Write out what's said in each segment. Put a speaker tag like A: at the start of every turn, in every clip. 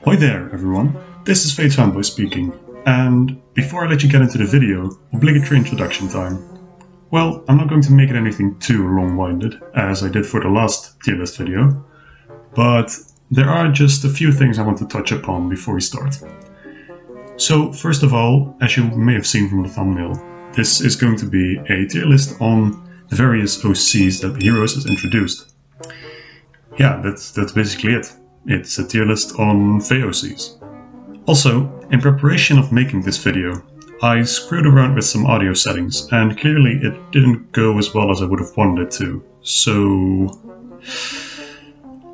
A: Hi there, everyone. This is FatesFanboy speaking, and before I let you get into the video, obligatory introduction time. Well, I'm not going to make it anything too long-winded, as I did for the last tier list video, but there are just a few things I want to touch upon before we start. So, first of all, as you may have seen from the thumbnail, this is going to be a tier list on the various OCs that Heroes has introduced. Yeah, that's basically it. It's a tier list on FEH OCs. Also, in preparation of making this video, I screwed around with some audio settings, and clearly it didn't go as well as I would have wanted it to. So,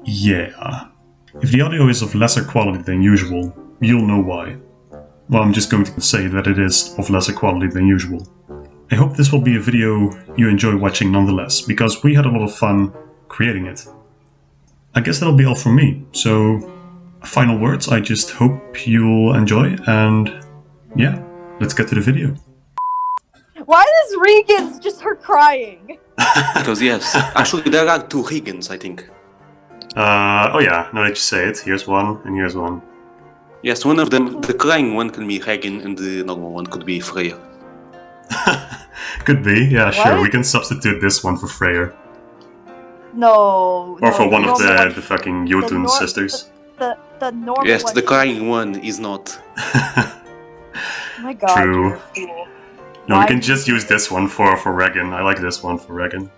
A: yeah. If the audio is of lesser quality than usual, you'll know why. Well, I'm just going to say that it is of lesser quality than usual. I hope this will be a video you enjoy watching nonetheless, because we had a lot of fun creating it. I guess that'll be all from me, so final words, I just hope you'll enjoy, and yeah, let's get to the video.
B: Why is Regan's just her crying?
C: Because yes, actually there are two Regans, I think.
A: Oh yeah, now that you say it, here's one, and here's one.
C: Yes, one of them, the crying one can be Regan, and the normal one could be Freya.
A: Could be, yeah, sure,
B: What?
A: we can substitute this one for Freyr.
B: No.
A: Or for one of
B: normal
A: the fucking Jotun sisters.
B: The normal
C: Yes,
B: one.
C: the crying one is not.
B: Oh my god,
A: True.
B: you're a fool.
A: No, we
B: Why
A: can
B: do
A: just
B: you-
A: use this one for Regan. I like this one for Regan.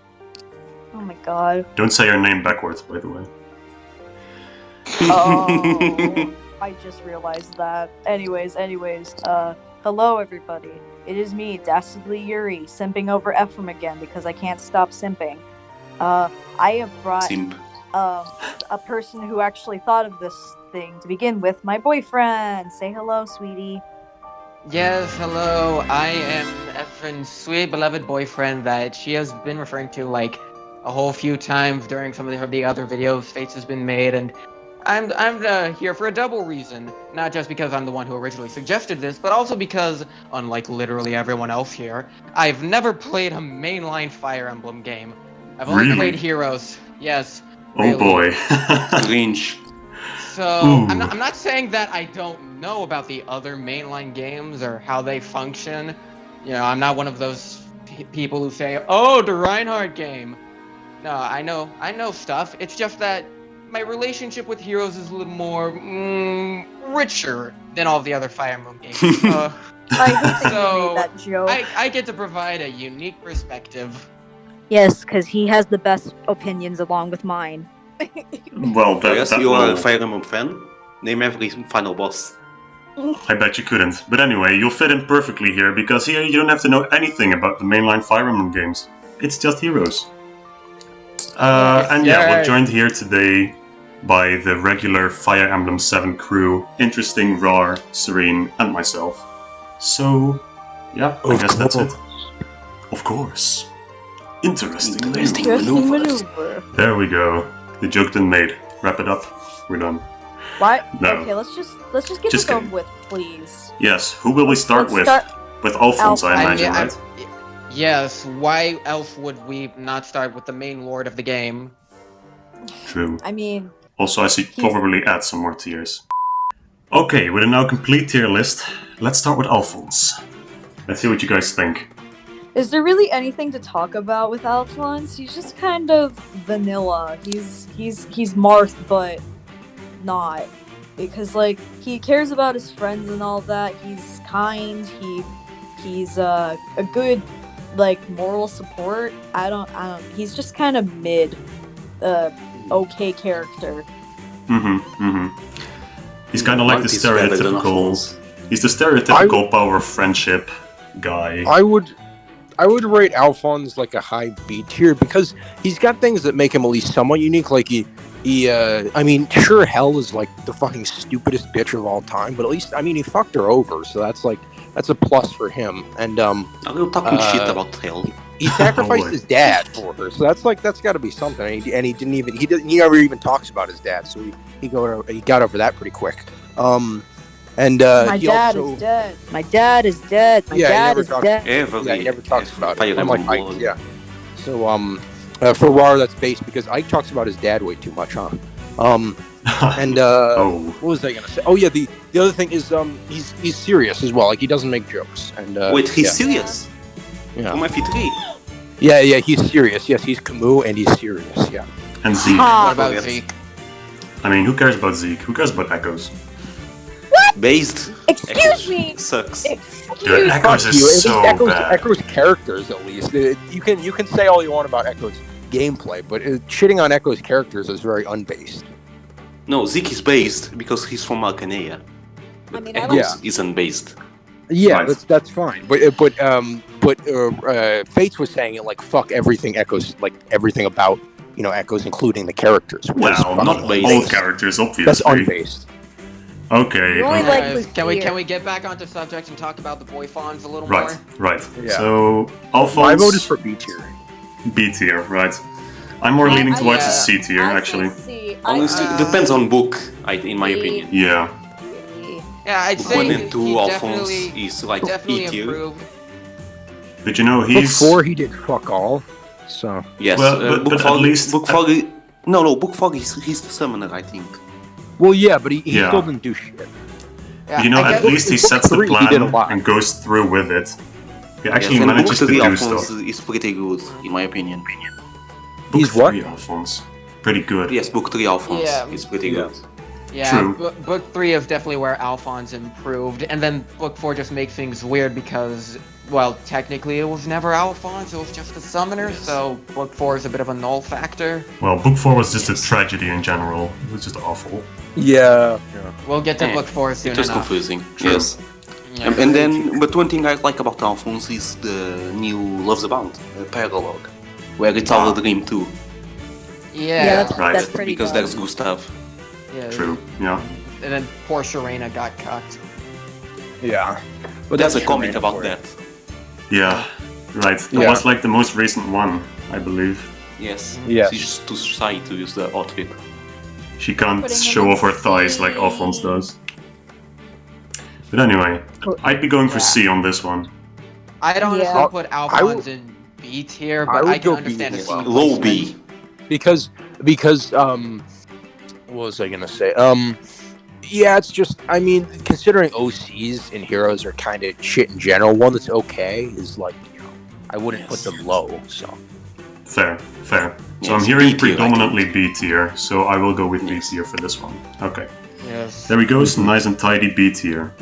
B: Oh my god.
A: Don't say her name backwards, by the way.
B: Oh, I just realized that. Anyways, hello everybody. It is me, Dastardly Yuri, simping over Ephraim again because I can't stop simping. I have brought
C: Simp.
B: a person who actually thought of this thing to begin with, my boyfriend. Say hello, sweetie.
D: Yes, hello. I am Ephraim's sweet beloved boyfriend that she has been referring to like a whole few times during some of the other videos Fates has been made, and I'm here for a double reason. Not just because I'm the one who originally suggested this, but also because, unlike literally everyone else here, I've never played a mainline Fire Emblem game. I've only
A: Really?
D: played Heroes. Yes.
A: Oh
D: really.
A: boy.
C: Cringe.
D: So
A: Ooh.
D: I'm not saying that I don't know about the other mainline games or how they function. You know, I'm not one of those people who say, "Oh, the Reinhardt game." No, I know stuff. It's just that my relationship with Heroes is a little more richer than all the other Fire Emblem games.
B: I hate that you
D: So,
B: made that joke.
D: I get to provide a unique perspective.
B: Yes, because he has the best opinions along with mine.
A: Well,
C: Yes,
A: that
C: you are a
A: will...
C: Fire Emblem fan. Name every final boss.
A: I bet you couldn't. But anyway, you'll fit in perfectly here, because here you don't have to know anything about the mainline Fire Emblem games. It's just Heroes. And yeah, we're joined here today by the regular Fire Emblem 7 crew, interesting Rawr, Serene, and myself. So, yeah, I guess that's it. Of course. Interesting
B: maneuver.
A: There we go. The joke done made. Wrap it up. We're done.
B: What?
A: No.
B: Okay, let's just get
A: Just
B: this over
A: kidding.
B: with, please.
A: Yes, who will we start
B: Let's
A: with?
B: start-
A: With Alphonse, I imagine,
D: I-
A: right?
D: Yes, why else would we not start with the main lord of the game?
A: True.
B: I mean,
A: Also, I should probably add some more tiers. Okay, with a now complete tier list, let's start with Alphonse. Let's see what you guys think.
B: is there really anything to talk about with Alphonse? He's just kind of vanilla. He's Marth, but not. Because, like, he cares about his friends and all that. He's kind. He's a good, like, moral support. I don't. He's just kind of mid, okay character.
A: He's kind of like the
C: Marth is better than
A: stereotypical...
C: Alphonse.
A: He's the stereotypical power of friendship guy.
E: I would rate Alphonse like a high B tier because he's got things that make him at least somewhat unique. Like I mean, sure, Hell is like the fucking stupidest bitch of all time, but at least, I mean, he fucked her over, so that's a plus for him. And
C: Are you talking shit about Hell?
E: he sacrificed
A: boy.
E: his dad for her, so that's got to be something. And he never even talks about his dad, so he got over that pretty quick.
B: My
E: he
B: dad
E: also,
B: is dead. My dad is dead. My
E: Yeah, he
B: dad
E: never
B: is
E: talks-
B: dead.
E: Yeah, he never talks about it.
C: Fire
E: Unlike
C: Emblem
E: Ike,
C: Blood.
E: yeah. So, for Rawr, that's based because Ike talks about his dad way too much, huh? And what was I gonna say? Oh yeah, the other thing is he's serious as well. Like he doesn't make jokes. And
C: Wait, he's serious?
E: Yeah.
C: From FE3?
E: Yeah, he's serious. Yes, he's Camus and he's serious. Yeah.
A: And Zeke.
D: What about
C: Yes.
D: Zeke?
A: I mean, who cares about Zeke? Who cares about Echoes?
C: Based?
B: Excuse
C: Echoes
B: me.
C: Sucks.
A: Dude,
B: Excuse
A: Echoes
E: Fuck you.
A: is so bad.
E: Echo's characters, at least. You can say all you want about Echo's gameplay, but shitting on Echo's characters is very unbased.
C: No, Zeke is based because he's from Arcanea. But
B: mean, I
C: Echoes
E: like-
C: isn't based.
E: Yeah,
A: Right.
E: that's fine. But Fates was saying it like fuck everything Echoes, like everything about Echoes, including the characters. Which is
A: Well,
E: fucking
A: not
C: based.
A: all characters, obviously.
E: That's unbased.
A: Okay.
B: You only
A: okay.
B: like
D: Can we
B: Lucia.
D: get back onto subject and talk about the boy fawns a little
A: Right,
D: more?
A: right.
E: Yeah.
A: So,
E: My
A: Alphonse,
E: vote is for B tier.
A: B tier, right. I'm more leaning towards the C tier,
B: I
A: actually.
B: say C.
C: Honestly,
B: I
C: it depends on book, in my
B: B.
C: opinion.
A: Yeah.
D: Yeah, I'd
C: Book
D: say
C: 1 and 2,
D: he
C: Alphonse
D: definitely,
C: is like
D: definitely
C: E tier.
D: improved.
A: But you know,
E: Book
A: he's...
E: 4, he did fuck all. So
C: Yes,
A: Well, but
C: Book
A: at
C: 4,
A: least-
C: Book 4, no, Book 4 he's the summoner, I think.
E: well, yeah, but he
A: Yeah.
E: still didn't do shit.
D: Yeah,
A: You know,
D: I
A: at
D: guess-
A: least he
E: Book
A: sets the
E: 3, he did a
A: plan
E: lot.
A: and goes through with it. He actually
C: Yes, and
A: manages
C: Book
A: to
C: 3
A: do
C: Alphonse
A: stuff.
C: is pretty good, in my opinion.
A: Book
E: He's what?
A: 3 Alphonse. Pretty good.
C: Yes, Book 3 Alphonse
D: Yeah.
C: is pretty
E: Yeah.
C: good.
D: Yeah,
A: True.
D: Book 3 is definitely where Alphonse improved, and then Book 4 just makes things weird because, well, technically it was never Alphonse, it was just a summoner,
C: Yes.
D: so Book 4 is a bit of a null factor.
A: Well, Book 4 was just a tragedy in general. It was just awful.
E: Yeah.
D: We'll get to
C: Yeah,
D: Book 4 soon
C: It was
D: enough.
C: confusing,
A: True.
C: yes.
D: Yeah.
C: And then, but one thing I like about Alphonse is the new Loves Abound paralogue, where it's all a dream too,
D: Yeah,
B: that's,
A: Right.
B: that's pretty
C: because
B: good.
C: there's Gustav.
D: yeah.
A: True, yeah.
D: And then poor Sharina got cucked.
E: Yeah.
C: But there's a
E: that's
C: comic
E: Sharina
C: about
E: for
C: that.
A: Yeah, right. That
E: Yeah.
A: was like the most recent one, I believe.
C: Yes.
E: Yes.
C: She's too shy to use the outfit.
A: She can't
B: Putting him
A: show
B: in
A: off her thighs like
B: C.
A: Alphonse does. But anyway, I'd be going for
D: Yeah.
A: C on this one.
D: I'd honestly
B: Yeah.
D: put
E: I
D: Alphonse
E: would-
D: in B tier,
E: I
D: but
E: would
D: I can
E: go B
D: understand a
E: as
D: C
E: well.
C: Low
D: placement.
C: B.
E: because what was I gonna say? Yeah, it's just I mean, considering OCs and heroes are kind of shit in general, one that's okay is like I wouldn't put them low. So
A: Fair, fair. So
C: Yes,
A: I'm hearing
C: B tier, I
A: predominantly B tier, so I will go with B tier for this one. Okay.
D: Yes.
A: There we go, some nice and tidy B tier.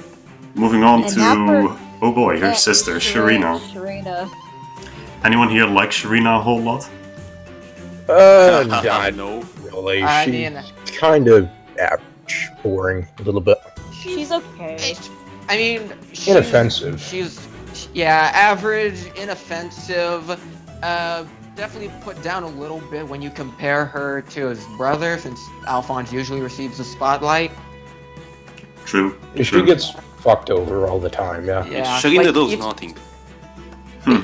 A: Moving on
B: And
A: to...
B: now
A: Oh boy, her
B: Yeah,
A: sister, Sharina.
B: Sharina.
A: Anyone here like Sharina a whole lot?
F: Not
C: no.
F: really.
D: I
F: She's
D: mean,
F: kind of average, boring, a little bit.
B: She's okay.
D: I mean,
F: Inoffensive.
D: She's average, inoffensive. Definitely put down a little bit when you compare her to his brother, since Alphonse usually receives the spotlight.
A: True.
F: She
A: True.
F: gets fucked over all the time, yeah.
D: Yeah,
C: Sharina
D: like,
C: does
D: if-
C: nothing.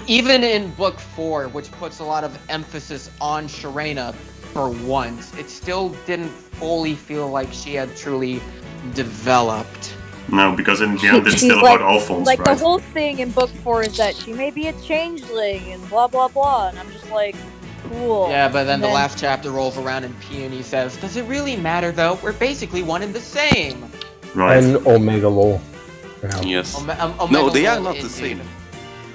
D: Even in Book 4, which puts a lot of emphasis on Sharina for once, it still didn't fully feel like she had truly developed.
A: No, because in the end it's
B: She's
A: still
B: like-
A: about Alphonse,
B: Like
A: right?
B: the whole thing in book 4 is that she may be a changeling and blah blah blah, and I'm just like, cool.
D: Yeah, but then
B: And
D: the last chapter rolls around and Peony says, "Does it really matter though? We're basically one and the same."
A: Right.
F: And Omega Lol. Yeah.
C: Yes.
D: Omega
C: No, they are
D: Lol
C: not the
D: indeed.
C: same.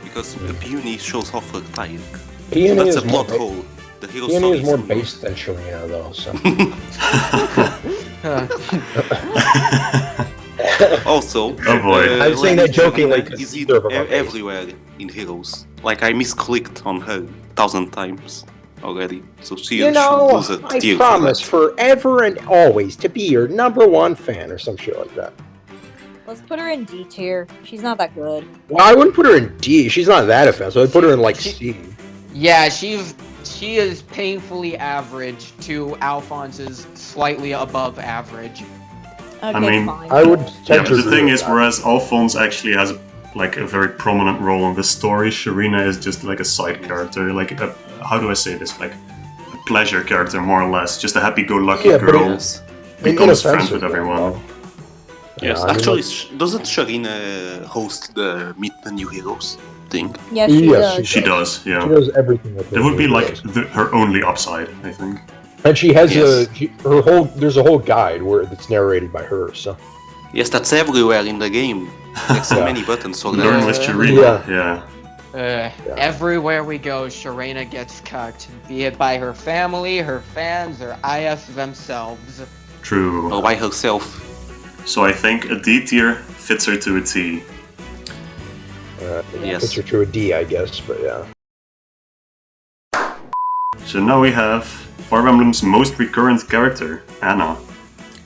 C: Because the Peony shows off her type.
F: Peony
C: That's a
F: is more,
C: plot hole. The hero
F: Peony
C: story
F: is more
C: so-
F: based than Sharina, though, so.
C: Also,
A: Oh boy.
F: I'm saying that
C: like,
F: jokingly
C: Sharina
F: 'cause
C: is
F: neither of them are based.
C: everywhere in Heroes. Like I misclicked on her 1,000 times already, so she
F: You know,
C: should lose a
F: I
C: tier
F: promise
C: for
F: forever and always to be your #1 fan or some shit like that.
B: Let's put her in D tier. She's not that good.
F: Well, I wouldn't put her in D. She's not that offensive. I'd put her in like C.
D: Yeah, she is painfully average to Alphonse's slightly above average.
B: Okay,
A: mean,
B: fine.
F: I would
A: Yeah,
F: tend
A: but
F: to
A: the
F: agree
A: thing
F: with
A: is,
F: that.
A: whereas Alphonse actually has like a very prominent role in the story, Sharina is just like a side character, like a, how do I say this, like a pleasure character more or less, just a happy-go-lucky
F: Yeah, but
A: girl,
C: Yes.
A: becomes friends
F: Inoffensive,
A: with everyone.
F: though.
C: Yes,
F: Yeah, I mean,
C: actually,
F: like-
C: doesn't Sharina host the Meet the New Heroes thing?
B: Yeah, she
F: Yes,
B: does.
A: She does,
F: She
A: yeah.
F: does everything with
A: That would be like
F: her.
A: her only upside, I think.
F: And she has
C: Yes.
F: there's a whole guide where it's narrated by her. So
C: Yes, that's everywhere in the game. There's so
F: Yeah.
C: many buttons for
A: Learn
C: that.
A: with
D: Yeah.
A: Sharina. Yeah.
D: Everywhere we go, Sharina gets cucked, be it by her family, her fans, or IS themselves.
A: True.
C: Or by herself.
A: So I think a D tier fits her to a T.
C: Yes.
F: puts her to a D, I guess. But yeah.
A: So now we have Fire Emblem's most recurrent character, Anna.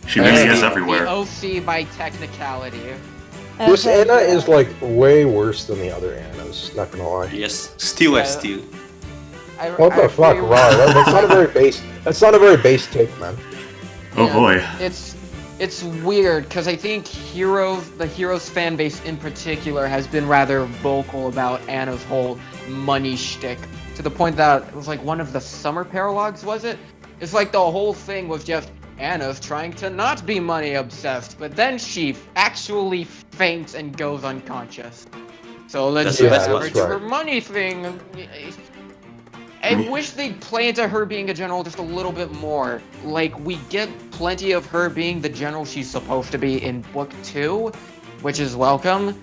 A: She really is everywhere.
D: The OC by technicality.
F: This
B: Okay,
F: Anna
B: yeah.
F: is like way worse than the other Annas. Not gonna lie.
C: Yes, still
D: Yeah.
C: S tier.
F: What the fuck, Rawr? That's not a very base. That's not a very base take, man.
A: Oh
D: Yeah.
A: boy.
D: It's weird because I think the Heroes fan base in particular has been rather vocal about Anna's whole money shtick, to the point that it was like one of the summer paralogs, was it? It's like the whole thing was just Anna's trying to not be money obsessed, but then she actually faints and goes unconscious. So let's
C: That's the best
D: have
C: one.
D: her do her money thing. I wish they'd play into her being a general just a little bit more. Like, we get plenty of her being the general she's supposed to be in book 2, which is welcome.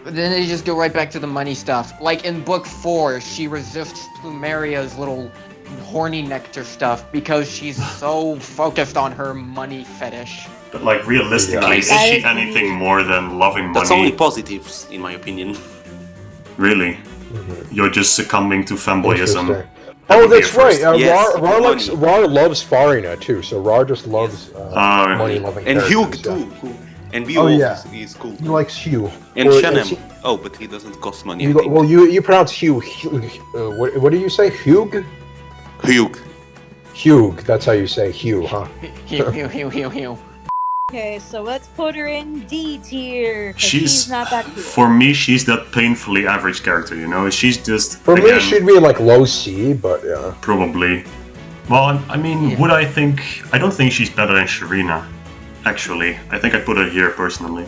D: But then they just go right back to the money stuff. Like in book 4, she resists Plumeria's little horny nectar stuff because she's so focused on her money fetish.
A: But like realistically,
C: Yeah.
A: is
B: That
A: she
B: is
A: anything more than loving
C: That's only
A: money?
C: positives, in my opinion.
A: Really? You're just succumbing to fanboyism.
F: Interesting.
A: That
F: Oh,
A: would be
F: that's
A: a first.
F: right.
C: Yes,
F: Rawr loves Farina too, so Rawr just loves money-loving
C: And Hugh
F: characters, yeah.
C: too. And
F: Oh,
C: Beowulf
F: yeah.
C: is cool.
F: He likes Hugh.
C: And
F: Or-
C: Shannon. Oh, but he doesn't cost money. I
F: You,
C: think.
F: well, you pronounce Hugh. What do you say? Hugh?
C: Hugh.
F: Hugh. That's how you say Hugh, huh?
D: Hew.
B: Okay, so let's put her in D tier. 'cause
A: She's
B: she's not that cool.
A: for me. She's that painfully average character. You know, she's just
F: For
A: again,
F: me, she'd be like low C, but yeah.
A: probably. Well, I mean,
D: Yeah.
A: would I think? I don't think she's better than Sharina. Actually, I think I'd put her here personally.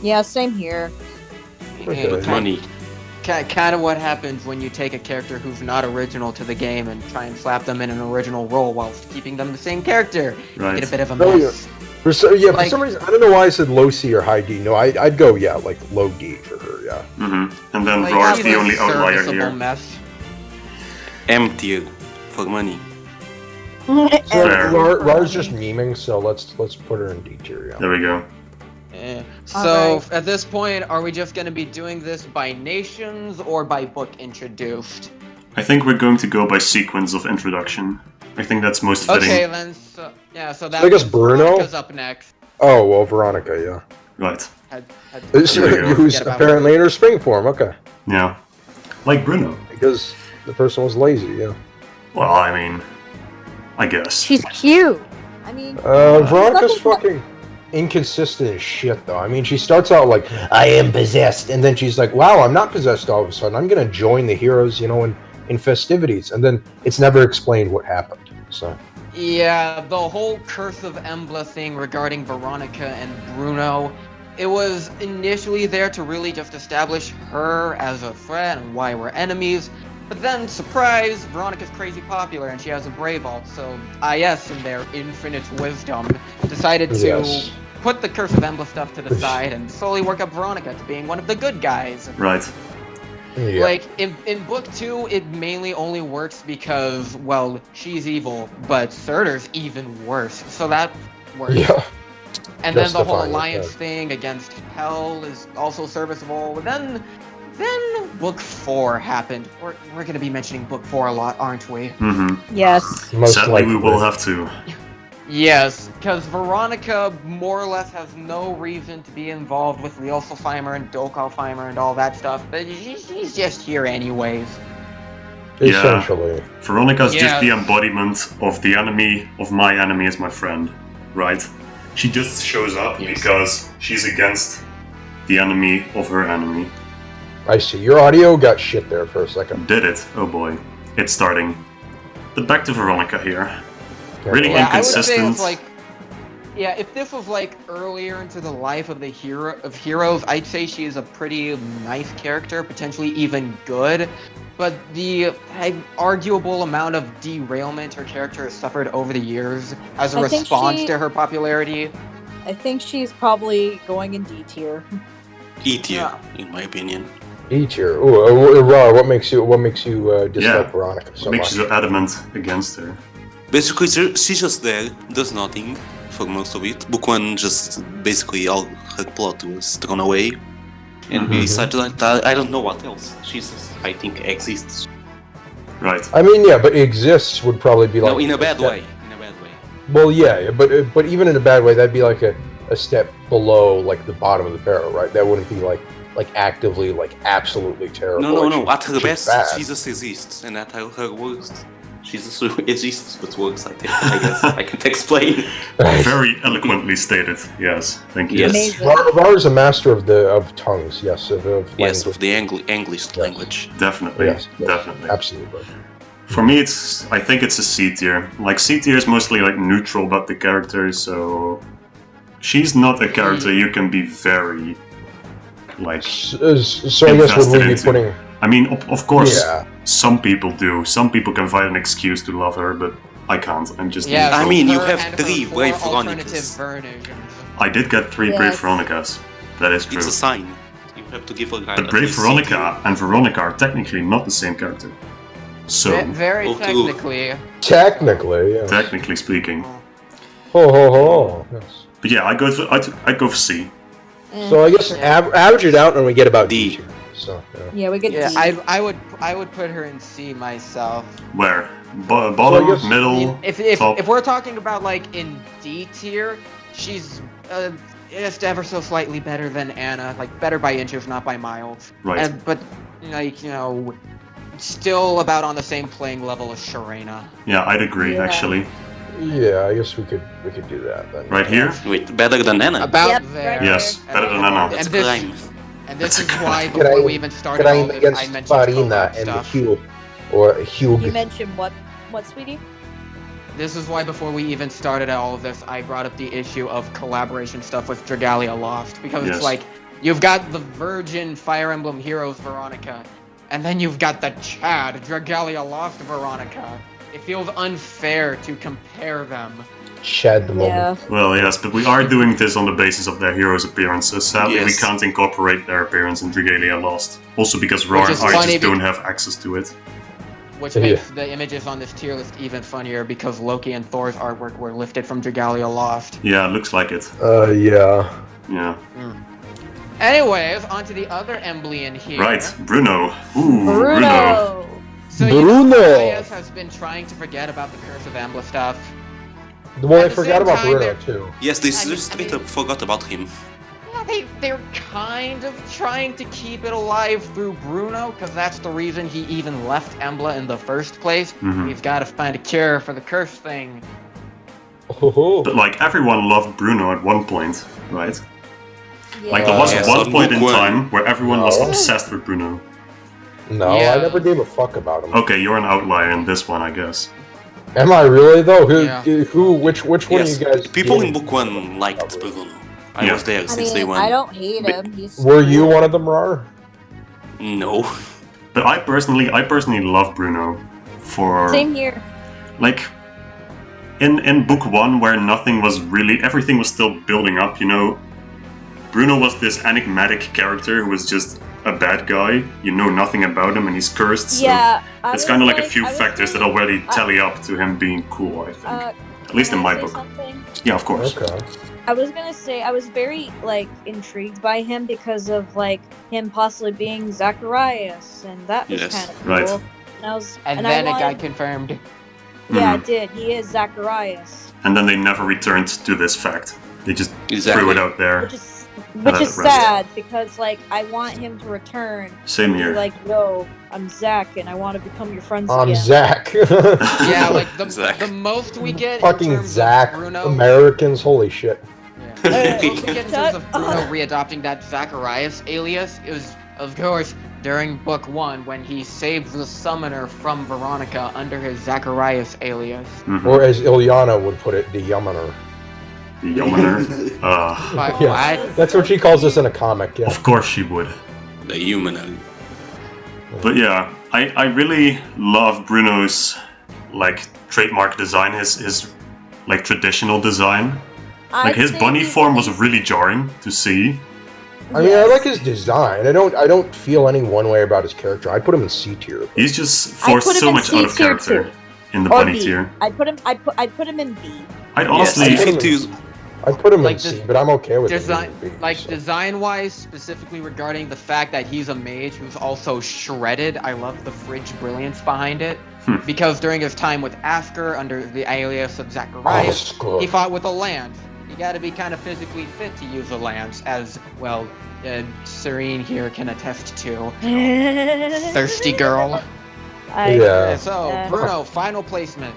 B: Yeah, same here.
F: Okay.
C: Money.
D: Kind of what happens when you take a character who's not original to the game and try and slap them in an original role while keeping them the same character.
A: Right.
D: Get a bit of a
F: Oh,
D: mess.
F: For some reason, I don't know why I said low C or high D. No, I'd go like low D for her. Yeah.
A: And then
D: Like,
A: Rawr's
D: she's
A: the
D: a
A: only outlier
D: serviceable
A: here.
D: mess.
C: M tier for money.
F: So
A: Fair.
F: Rawr's just memeing, so let's put her in D tier. Yeah.
A: There we go.
D: So
B: Alright.
D: at this point, are we just going to be doing this by nations or by book introduced?
A: I think we're going to go by sequence of introduction. I think that's most fitting.
D: Okay, then. So that
F: I guess Bruno?
D: Veronica's up next.
F: Oh well, Veronica. Yeah.
A: Right.
F: Who's
A: There we go.
F: who's apparently in her spring form. Okay.
A: Yeah. Like Bruno.
F: Because the person was lazy. Yeah.
A: Well, I mean, I guess.
B: She's cute. I mean,
F: Veronica's
B: nothing but-
F: fucking inconsistent as shit, though. I mean, she starts out like, I am possessed, and then she's like, wow, I'm not possessed all of a sudden. I'm gonna join the heroes, in festivities, and then it's never explained what happened. So,
D: Yeah, the whole Curse of Embla thing regarding Veronica and Bruno, it was initially there to really just establish her as a threat and why we're enemies. But then, surprise, Veronica's crazy popular and she has a Brave Alt, so IS, in their infinite wisdom, decided to
F: Yes.
D: put the Curse of Embla stuff to the side and slowly work up Veronica to being one of the good guys.
A: Right.
F: yeah.
D: Like, in book 2, it mainly only works because, well, she's evil, but Surtur's even worse, so that works.
F: Yeah.
D: And then the whole
F: Justifying it,
D: alliance
F: yeah.
D: thing against Hell is also serviceable. Then book 4 happened. We're gonna be mentioning book 4 a lot, aren't we?
B: yes.
F: Most
A: Sadly, we
F: likely.
A: will have to.
D: Yes, because Veronica more or less has no reason to be involved with Leosalfheimer and Dokalfheimer and all that stuff, but she's just here anyways.
A: Yeah.
F: Essentially.
A: Veronica's just
D: Yeah.
A: the embodiment of the enemy of my enemy is my friend. Right? She just shows up
C: Yes.
A: because she's against the enemy of her enemy.
F: I see. Your audio got shit there for a second.
A: Did it? Oh boy. It's starting. But back to Veronica here. Really
D: Yeah, I would say
A: inconsistent.
D: it's like, yeah, if this was like earlier into the life of the heroes, I'd say she is a pretty nice character, potentially even good. but the arguable amount of derailment her character has suffered over the years as a
B: I think
D: response
B: she-
D: to her popularity.
B: I think she's probably going in D tier.
C: E tier, in my opinion.
F: E tier. Ooh, Rawr, what makes you dislike Veronica so
A: Makes
F: much?
A: you adamant against her.
C: Basically, she's just there, does nothing for most of it. Book 1, just basically all her plot was thrown away. And
A: Mhm.
C: besides that, I don't know what else. She's, I think, exists.
A: Right.
F: I mean, yeah, but exists would probably be like
C: No, in a bad
F: step-
C: way. In a bad way.
F: Well, yeah, but even in a bad way, that'd be like a step below like the bottom of the barrel, right? That wouldn't be like actively like absolutely terrible.
C: No,
F: like,
C: no. At her
F: she's
C: best,
F: bad.
C: she just exists, and at her worst, she just exists but works. I think. I guess I can't explain.
A: Very eloquently stated. Yes. Thank you.
C: Yes.
B: Amazing.
F: Rawr is a master of tongues. Yes, of
C: Yes,
F: language.
C: of the English language.
A: Definitely.
F: Yes, yes.
A: Definitely.
F: Absolutely.
A: For me, I think it's a C tier. Like, C tier is mostly like neutral about the character, so she's not a character you can be very like.
F: So I guess would we
A: Invested
F: be
A: into.
F: putting?
A: I mean, of course,
F: Yeah.
A: some people do. Some people can find an excuse to love her, but I can't. I'm just.
D: Yeah,
C: I
A: neutral.
C: mean, you
D: her
C: have
D: and her
C: 3
D: four
C: Brave
D: alternative
C: Veronicas.
D: versions.
A: I did get 3 Brave
B: Yes.
A: Veronicas. That is true.
C: It's a sign. You have to give her.
A: But Brave Veronica and Veronica are technically not the same character. So,
D: Very
C: Oh, true.
D: technically.
F: Technically, yeah.
A: technically speaking.
F: Ho ho ho. Yes.
A: But yeah, I'd go for C.
F: So I guess average it out and we get about
C: D.
F: D tier. So yeah.
B: Yeah, we get
D: Yeah,
B: D.
D: I would put her in C myself.
A: Where? Bottom,
F: Well, I guess-
A: middle,
D: I mean, if
A: top.
D: we're talking about like in D tier, she's just ever so slightly better than Anna, like better by inches, not by miles.
A: Right.
D: But like still about on the same playing level as Sharina.
A: Yeah, I'd agree,
B: Yeah.
A: actually.
F: Yeah, I guess we could do that then.
A: Right here?
C: Wait, better than Anna?
D: About
B: Yep,
D: there.
B: right
A: Yes,
B: there.
A: better than Anna.
C: That's
D: and this-
C: crime.
D: And this
A: That's
D: is
A: a
D: why
F: Good
D: before
F: aim-
D: we even started
F: Good
D: all
F: aim
D: this, I
F: against
D: mentioned
F: Sharina
D: collab
F: and
D: stuff.
F: Hugh, or
B: You
F: Hugh.
B: mentioned what, sweetie?
D: This is why before we even started all of this, I brought up the issue of collaboration stuff with Dragalia Lost. Because
A: Yes.
D: it's like, you've got the virgin Fire Emblem Heroes Veronica, and then you've got the Chad Dragalia Lost Veronica. It feels unfair to compare them.
F: Chad the
B: Yeah.
F: moment.
A: Well, yes, but we are doing this on the basis of their heroes' appearances. Sadly, we
C: Yes.
A: can't incorporate their appearance in Dragalia Lost. Also because Rawr
D: Which
A: and
D: is
A: I
D: funny
A: just don't have access to it.
D: Which
F: Yeah.
D: makes the images on this tier list even funnier because Loki and Thor's artwork were lifted from Dragalia Lost.
A: Yeah, it looks like it.
F: Yeah.
A: Yeah.
D: Anyways, onto the other Embleon here.
A: Right, Bruno. Ooh, Bruno.
B: Bruno!
D: So
F: Bruno!
D: Zacharias has been trying to forget about the Curse of Embla stuff.
F: Well,
D: At
F: I
D: the
F: forgot
D: same
F: about
D: time,
F: Bruno
D: they're-
F: too.
C: Yes, they
D: I mean-
C: just straight up forgot about him.
D: Yeah, they're kind of trying to keep it alive through Bruno, because that's the reason he even left Embla in the first place.
A: Mhm.
D: He's got to find a cure for the curse thing.
F: Oh,
A: But like, everyone loved Bruno at one point, right?
B: Yeah.
A: Like, there was
C: Yes,
A: one
C: on
A: point in
C: book one.
A: time where everyone was
F: No.
A: obsessed with Bruno.
F: no,
D: Yeah.
F: I never gave a fuck about him.
A: Okay, you're an outlier in this one, I guess.
F: Am I really though?
D: Yeah.
F: Which one
C: Yes,
F: of you guys?
C: people
F: gave
C: in
F: him-
C: book 1 liked Bruno. I
A: Yeah.
C: was there
B: I
C: since day
B: mean,
C: 1.
B: I don't hate
C: But-
B: him. He's
F: Were you one of them, Rawr?
C: No.
A: But I personally love Bruno for
B: Same here.
A: like in book 1 where nothing was really everything was still building up, you know. Bruno was this enigmatic character who was just a bad guy. You know nothing about him and he's cursed, so
B: Yeah. I
A: it's
B: was
A: kind of like a
B: like-
A: few
B: I was
A: factors that
B: thinking-
A: already tally up to him being cool, I think. At least in
B: Can
A: my
B: I say
A: book.
B: something?
A: Yeah, of course.
F: Okay.
B: I was gonna say I was very like intrigued by him because of like him possibly being Zacharias, and that was
C: Yes,
B: kind of cool.
A: right.
B: And I was,
D: And
B: I
D: then it
B: wanted-
D: got confirmed.
B: Yeah,
A: Mhm.
B: it did. He is Zacharias,
A: And then they never returned to this fact. They just
C: Exactly.
A: threw it out there.
B: which is
A: let
B: which is
A: it rest.
B: sad because like I want him to return.
A: Same
B: Be
A: here.
B: like, yo, I'm Zach, and I want to become your friends
F: I'm
B: again.
F: Zach.
D: Yeah, like
C: Zach.
D: the most we get in
F: Fucking
D: terms
F: Zach.
D: of Bruno.
F: Americans, holy shit.
D: Yeah.
B: Hey,
D: The most we get in terms of
B: shut
D: Bruno
B: up.
D: readopting that Zacharias alias is, of course, during book 1 when he saved the summoner from Veronica under his Zacharias alias.
A: Mhm.
F: Or as Ilyana would put it, the Yummoner.
A: The Yearlinger.
D: But
F: Yeah.
D: what?
F: That's what she calls us in a comic, yeah.
A: Of course she would.
C: The human.
A: But yeah, I really love Bruno's like trademark design, his like traditional design. Like his bunny form was really jarring to see.
F: I mean, I like his design. I don't feel any one way about his character. I'd put him in C tier.
A: He's just forced so much out of character in the
B: Or
A: bunny
B: B.
A: tier.
B: I'd put him in B.
A: I'd honestly,
C: Yes, I think too.
F: I'd put him
D: Like
F: in C,
D: this-
F: but I'm okay with
D: Design,
F: him being B,
D: like
F: so.
D: design-wise, specifically regarding the fact that he's a mage who's also shredded. I love the fridge brilliance behind it. Because during his time with Asker under the alias of Zacharias,
F: Oh,
D: he fought with a lance. You gotta be kind of physically fit to use a lance, as well. Serene here can attest to. Thirsty girl.
F: Yeah.
D: So Bruno, final placement.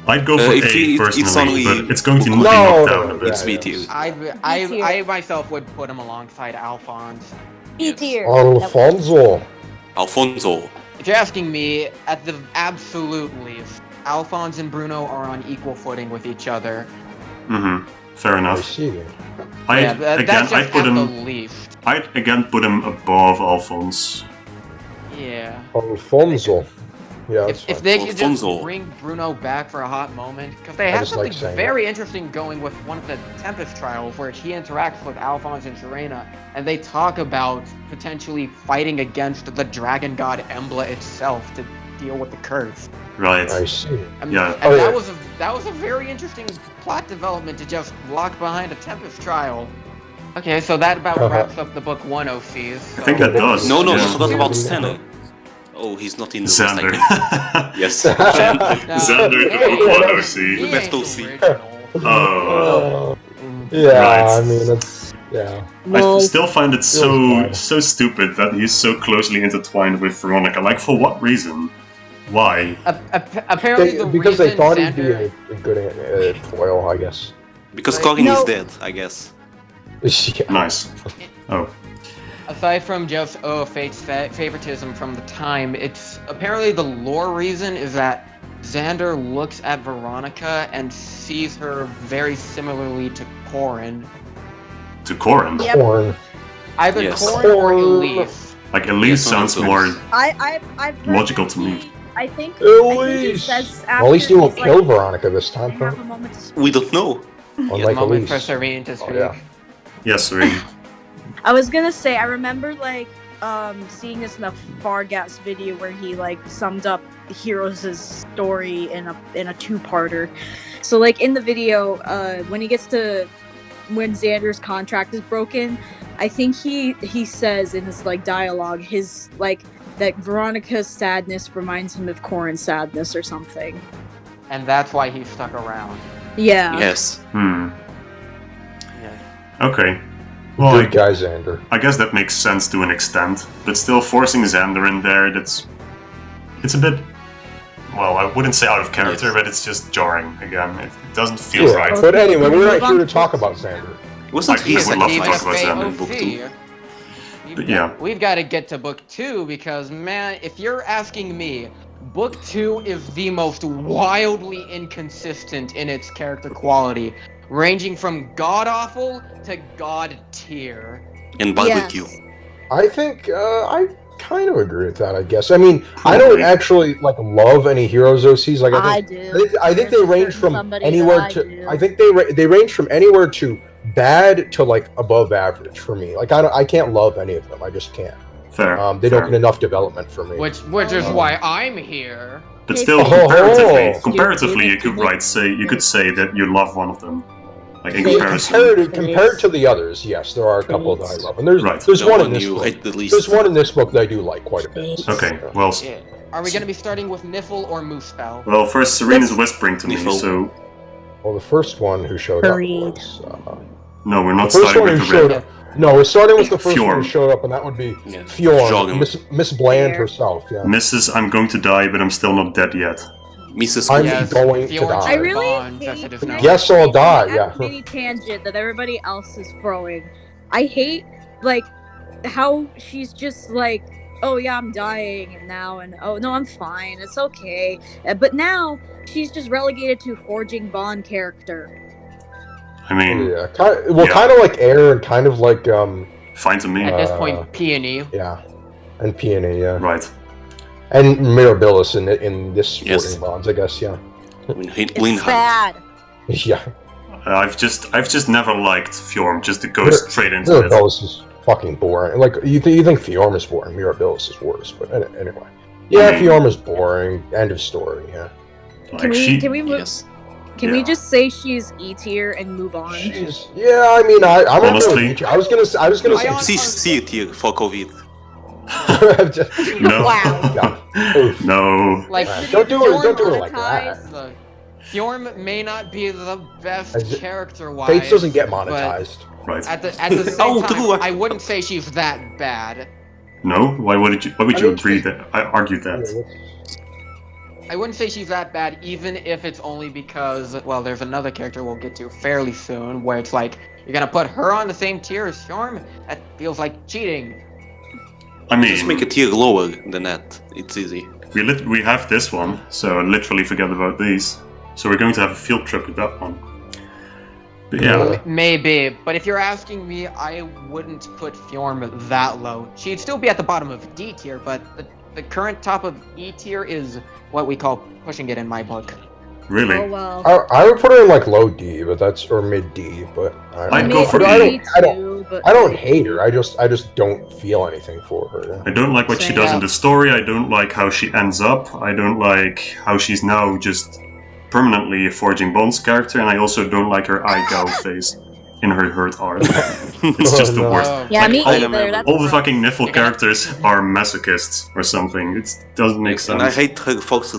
A: I'd go for A
C: it's
A: personally,
C: only-
A: but it's going to be
F: No,
A: knocked
F: no,
A: down a bit.
C: It's B tier.
D: I myself would put him alongside Alphonse.
B: B tier.
F: Alfonso.
C: Alfonso.
D: If you're asking me, at the absolute least, Alphonse and Bruno are on equal footing with each other.
A: Fair
F: I
A: enough.
F: see.
A: I'd
D: That's just
A: I'd put
D: at the
A: him.
D: least.
A: I'd again put him above Alphonse.
D: Yeah.
F: Alfonso. Yeah, that's
D: If
F: fine.
D: they could just
C: Alfonso.
D: bring Bruno back for a hot moment, because they
F: I
D: have
F: just like
D: something
F: saying
D: very interesting going with one of the Tempest trials where he interacts with Alphonse and Sharina, and they talk about potentially fighting against the Dragon God Embla itself to deal with the curse.
A: Right.
F: I see.
A: Yeah.
D: And
F: Oh,
D: that
F: yeah.
D: was a very interesting plot development to just lock behind a Tempest trial. Okay, so that about wraps up the book 1 OCs.
A: I think that does.
C: No,
A: Yeah.
C: you forgot about Xander. Oh, he's not in the list, I
A: Xander.
C: think. Yes, Xander.
D: Now,
A: Xander,
D: he ain't-
A: what
D: he
A: OC?
D: ain't
C: Best
D: the
C: OC.
D: original.
A: Oh.
F: Yeah,
A: Right.
F: I mean, it's yeah.
A: I still find it so
F: fine.
A: so stupid that he's so closely intertwined with Veronica. Like, for what reason? Why?
D: Apparently, the
F: Because they
D: reason
F: thought he'd be
D: Xander-
F: a good foil, I guess.
C: Because
D: Like,
C: Corin
B: no.
C: is dead, I guess.
F: Yeah.
A: Nice. Oh.
D: Aside from just Fate's favoritism from the time, it's apparently the lore reason is that Xander looks at Veronica and sees her very similarly to Corin.
A: To Corin.
B: Yep.
F: Corn.
D: Either
C: Yes.
D: Corin or Elise.
A: Like, Elise
C: Yes,
A: sounds
C: sounds
A: more.
B: I've read
A: Logical
B: that
A: to me.
B: I think he
F: Elise!
B: says
F: Well, at least he
B: after
F: won't
B: he's,
F: kill
B: like,
F: Veronica this time,
B: have
F: huh?
B: a moment to speak.
C: We don't know.
F: Unlike
D: Moment for
F: Elise.
D: Serene to speak.
F: yeah.
A: Yes, Serene.
B: I was gonna say I remember like seeing this in a Fargas video where he like summed up Heroes' story in a two-parter. So like in the video, when Xander's contract is broken, I think he says in his like dialogue his like that Veronica's sadness reminds him of Corin's sadness or something.
D: And that's why he stuck around.
B: Yeah.
C: Yes.
D: Yeah.
A: Okay. Well,
F: Good guy, Xander.
A: I guess that makes sense to an extent, but still forcing Xander in there, it's a bit, well, I wouldn't say out of character,
C: Yes.
A: but it's just jarring again. It doesn't feel
F: Yeah,
A: right.
F: but anyway, we're not
B: Move
F: here to
B: on.
F: talk about Xander.
C: Wasn't
A: I
C: he
A: would
C: second
A: love to
C: in
A: talk about
C: place
A: Xander.
C: in book 2?
A: But yeah.
D: We've got to get to book 2 because, man, if you're asking me, book 2 is the most wildly inconsistent in its character quality, ranging from god-awful to god-tier.
C: And barbecue.
B: Yes.
F: I think I kind of agree with that. I guess. I mean, I don't actually like love any Heroes OCs. Like
B: I
F: I
B: do.
F: think they
B: There's
F: range
B: certain
F: from
B: somebody
F: anywhere
B: that I
F: to.
B: do.
F: I think they range from anywhere to bad to like above average for me. Like I can't love any of them. I just can't.
A: Fair.
F: They
A: fair.
F: don't get enough development for me.
D: Which is why I'm here.
A: But
B: Okay,
A: still,
F: Oh.
A: comparatively, you
B: Stupid.
A: could say that you love one of them, like in
F: See,
A: comparison.
F: compared to the others, yes, there are a couple that I love, and there's
A: Right.
F: there's
C: The
F: one in
C: one
F: this
C: you
F: book.
C: hate the least.
F: There's one in this book that I do like quite a bit.
A: Okay, well,
D: Yeah. Are we going to be starting with Niffle or Moosefell?
A: well, first Serene is whispering to me,
C: Niffle.
A: so
F: Well, the first one who showed up
B: Hurried.
F: was
A: no, we're
F: the
A: not
F: first
A: starting
F: one
A: with
F: who
A: the
F: showed
A: red.
F: up. No, we're starting with the first one
A: Fjorm.
F: who showed up, and that would be
C: Yeah.
F: Fjorm,
C: Jorgen.
F: Miss Bland
B: Fair.
F: herself. Yeah,
A: Mrs. I'm going to die, but I'm still not dead yet.
C: Mrs.
F: I'm
C: Yes.
F: going to
D: Fjord
F: die.
B: I really
D: Bond, as
B: hate
D: it is known.
F: Yes, I'll die, yeah.
B: that mini tangent that everybody else is throwing. I hate like how she's just like, oh yeah, I'm dying and now, and oh no, I'm fine, it's okay. But now she's just relegated to forging bond character.
A: I mean,
F: Yeah,
A: Yeah.
F: kind of like Air, and kind of like
A: fine to me.
D: At this
F: Uh,
D: point, Peony.
F: yeah, and Peony. Yeah,
A: Right.
F: And Mirabilis in this sporting
C: Yes.
F: bonds, I guess. Yeah.
B: It's bad.
F: Yeah.
A: I've just never liked Fjorm, just to go straight into it.
F: Mirabilis is fucking boring. Like you think Fjorm is boring, Mirabilis is worse. But anyway, yeah,
A: I mean-
F: Fjorm is boring. End of story. Yeah.
B: Can we move?
C: Yes.
B: Can we just say she's E tier and move on?
F: Yeah, I mean, I'm okay with
A: Honestly-
F: each. I was gonna say.
C: See it here for COVID.
A: No.
B: Wow.
F: Yeah. Oof.
A: No.
D: Like,
F: Don't do
D: Fjorm
F: it like that.
D: Look, Fjorm may not be the best
F: As it-
D: character-wise.
F: Fates doesn't get
D: but
F: monetized.
A: Right.
D: At the same
C: Oh,
D: time,
C: true.
D: I wouldn't say she's that bad.
A: No? Why would you
F: I mean,
A: agree that? I argue that.
D: I wouldn't say she's that bad, even if it's only because, well, there's another character we'll get to fairly soon, where it's like, you're gonna put her on the same tier as Fjorm? That feels like cheating.
A: I
C: Just make
A: mean,
C: a tier lower than that. It's easy.
A: we have this one, so literally forget about these. So we're going to have a field trip with that one. But yeah,
D: Maybe, but if you're asking me, I wouldn't put Fjorm that low. She'd still be at the bottom of D tier, but the current top of E tier is what we call pushing it in my book.
A: really.
B: Oh well.
F: I would put her in like low D, but or mid D. But
A: I'd go for
F: I
A: E.
F: don't hate her. I just don't feel anything for her.
A: I don't like what she
B: Same.
A: does in the story. I don't like how she ends up. I don't like how she's now just permanently a Forging Bonds character, and I also don't like her eye gough face in her hurt art. It's just the
F: no.
A: worst.
B: Yeah,
A: Like,
B: me
C: all-
B: either. That's
A: All the
B: gross.
A: fucking Niffle characters are masochists or something. It doesn't make
C: And I
A: sense.
C: hate her forced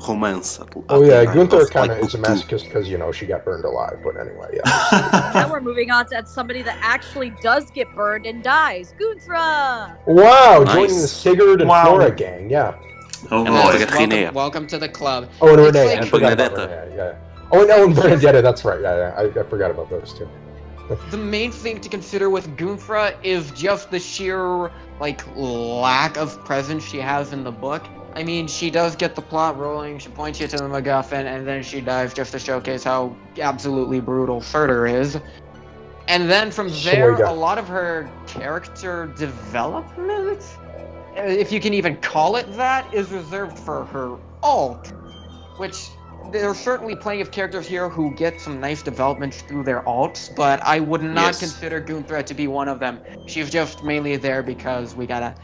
C: romance.
F: Oh yeah,
C: Gunther
F: Gunther kind of is a masochist because she got burned alive. But anyway, yeah.
B: Now we're moving on to somebody that actually does get burned and dies. Goomphra!
F: Wow,
C: Nice.
F: joining the Sigurd and
A: Wow.
F: Flora gang. Yeah.
A: Oh
C: And I
A: boy.
C: forget Renee.
D: Welcome to the club.
F: Oh, and
D: It's
F: Renee.
D: like-
F: I
C: And
F: forgot about
C: Bernadetta.
F: Renee. Yeah. Oh no, and Bernadetta. That's right. Yeah. I forgot about those two.
D: The main thing to consider with Goomphra is just the sheer, like, lack of presence she has in the book. I mean, she does get the plot rolling, she points you to the MacGuffin, and then she dies just to showcase how absolutely brutal Surtur is. And then from there,
F: Sorry,
D: a lot of her character development, if you can even call it that, is reserved for her alt, which there are certainly plenty of characters here who get some nice development through their alts, but I would not
C: Yes.
D: consider Goomphra to be one of them. She's just mainly there because we gotta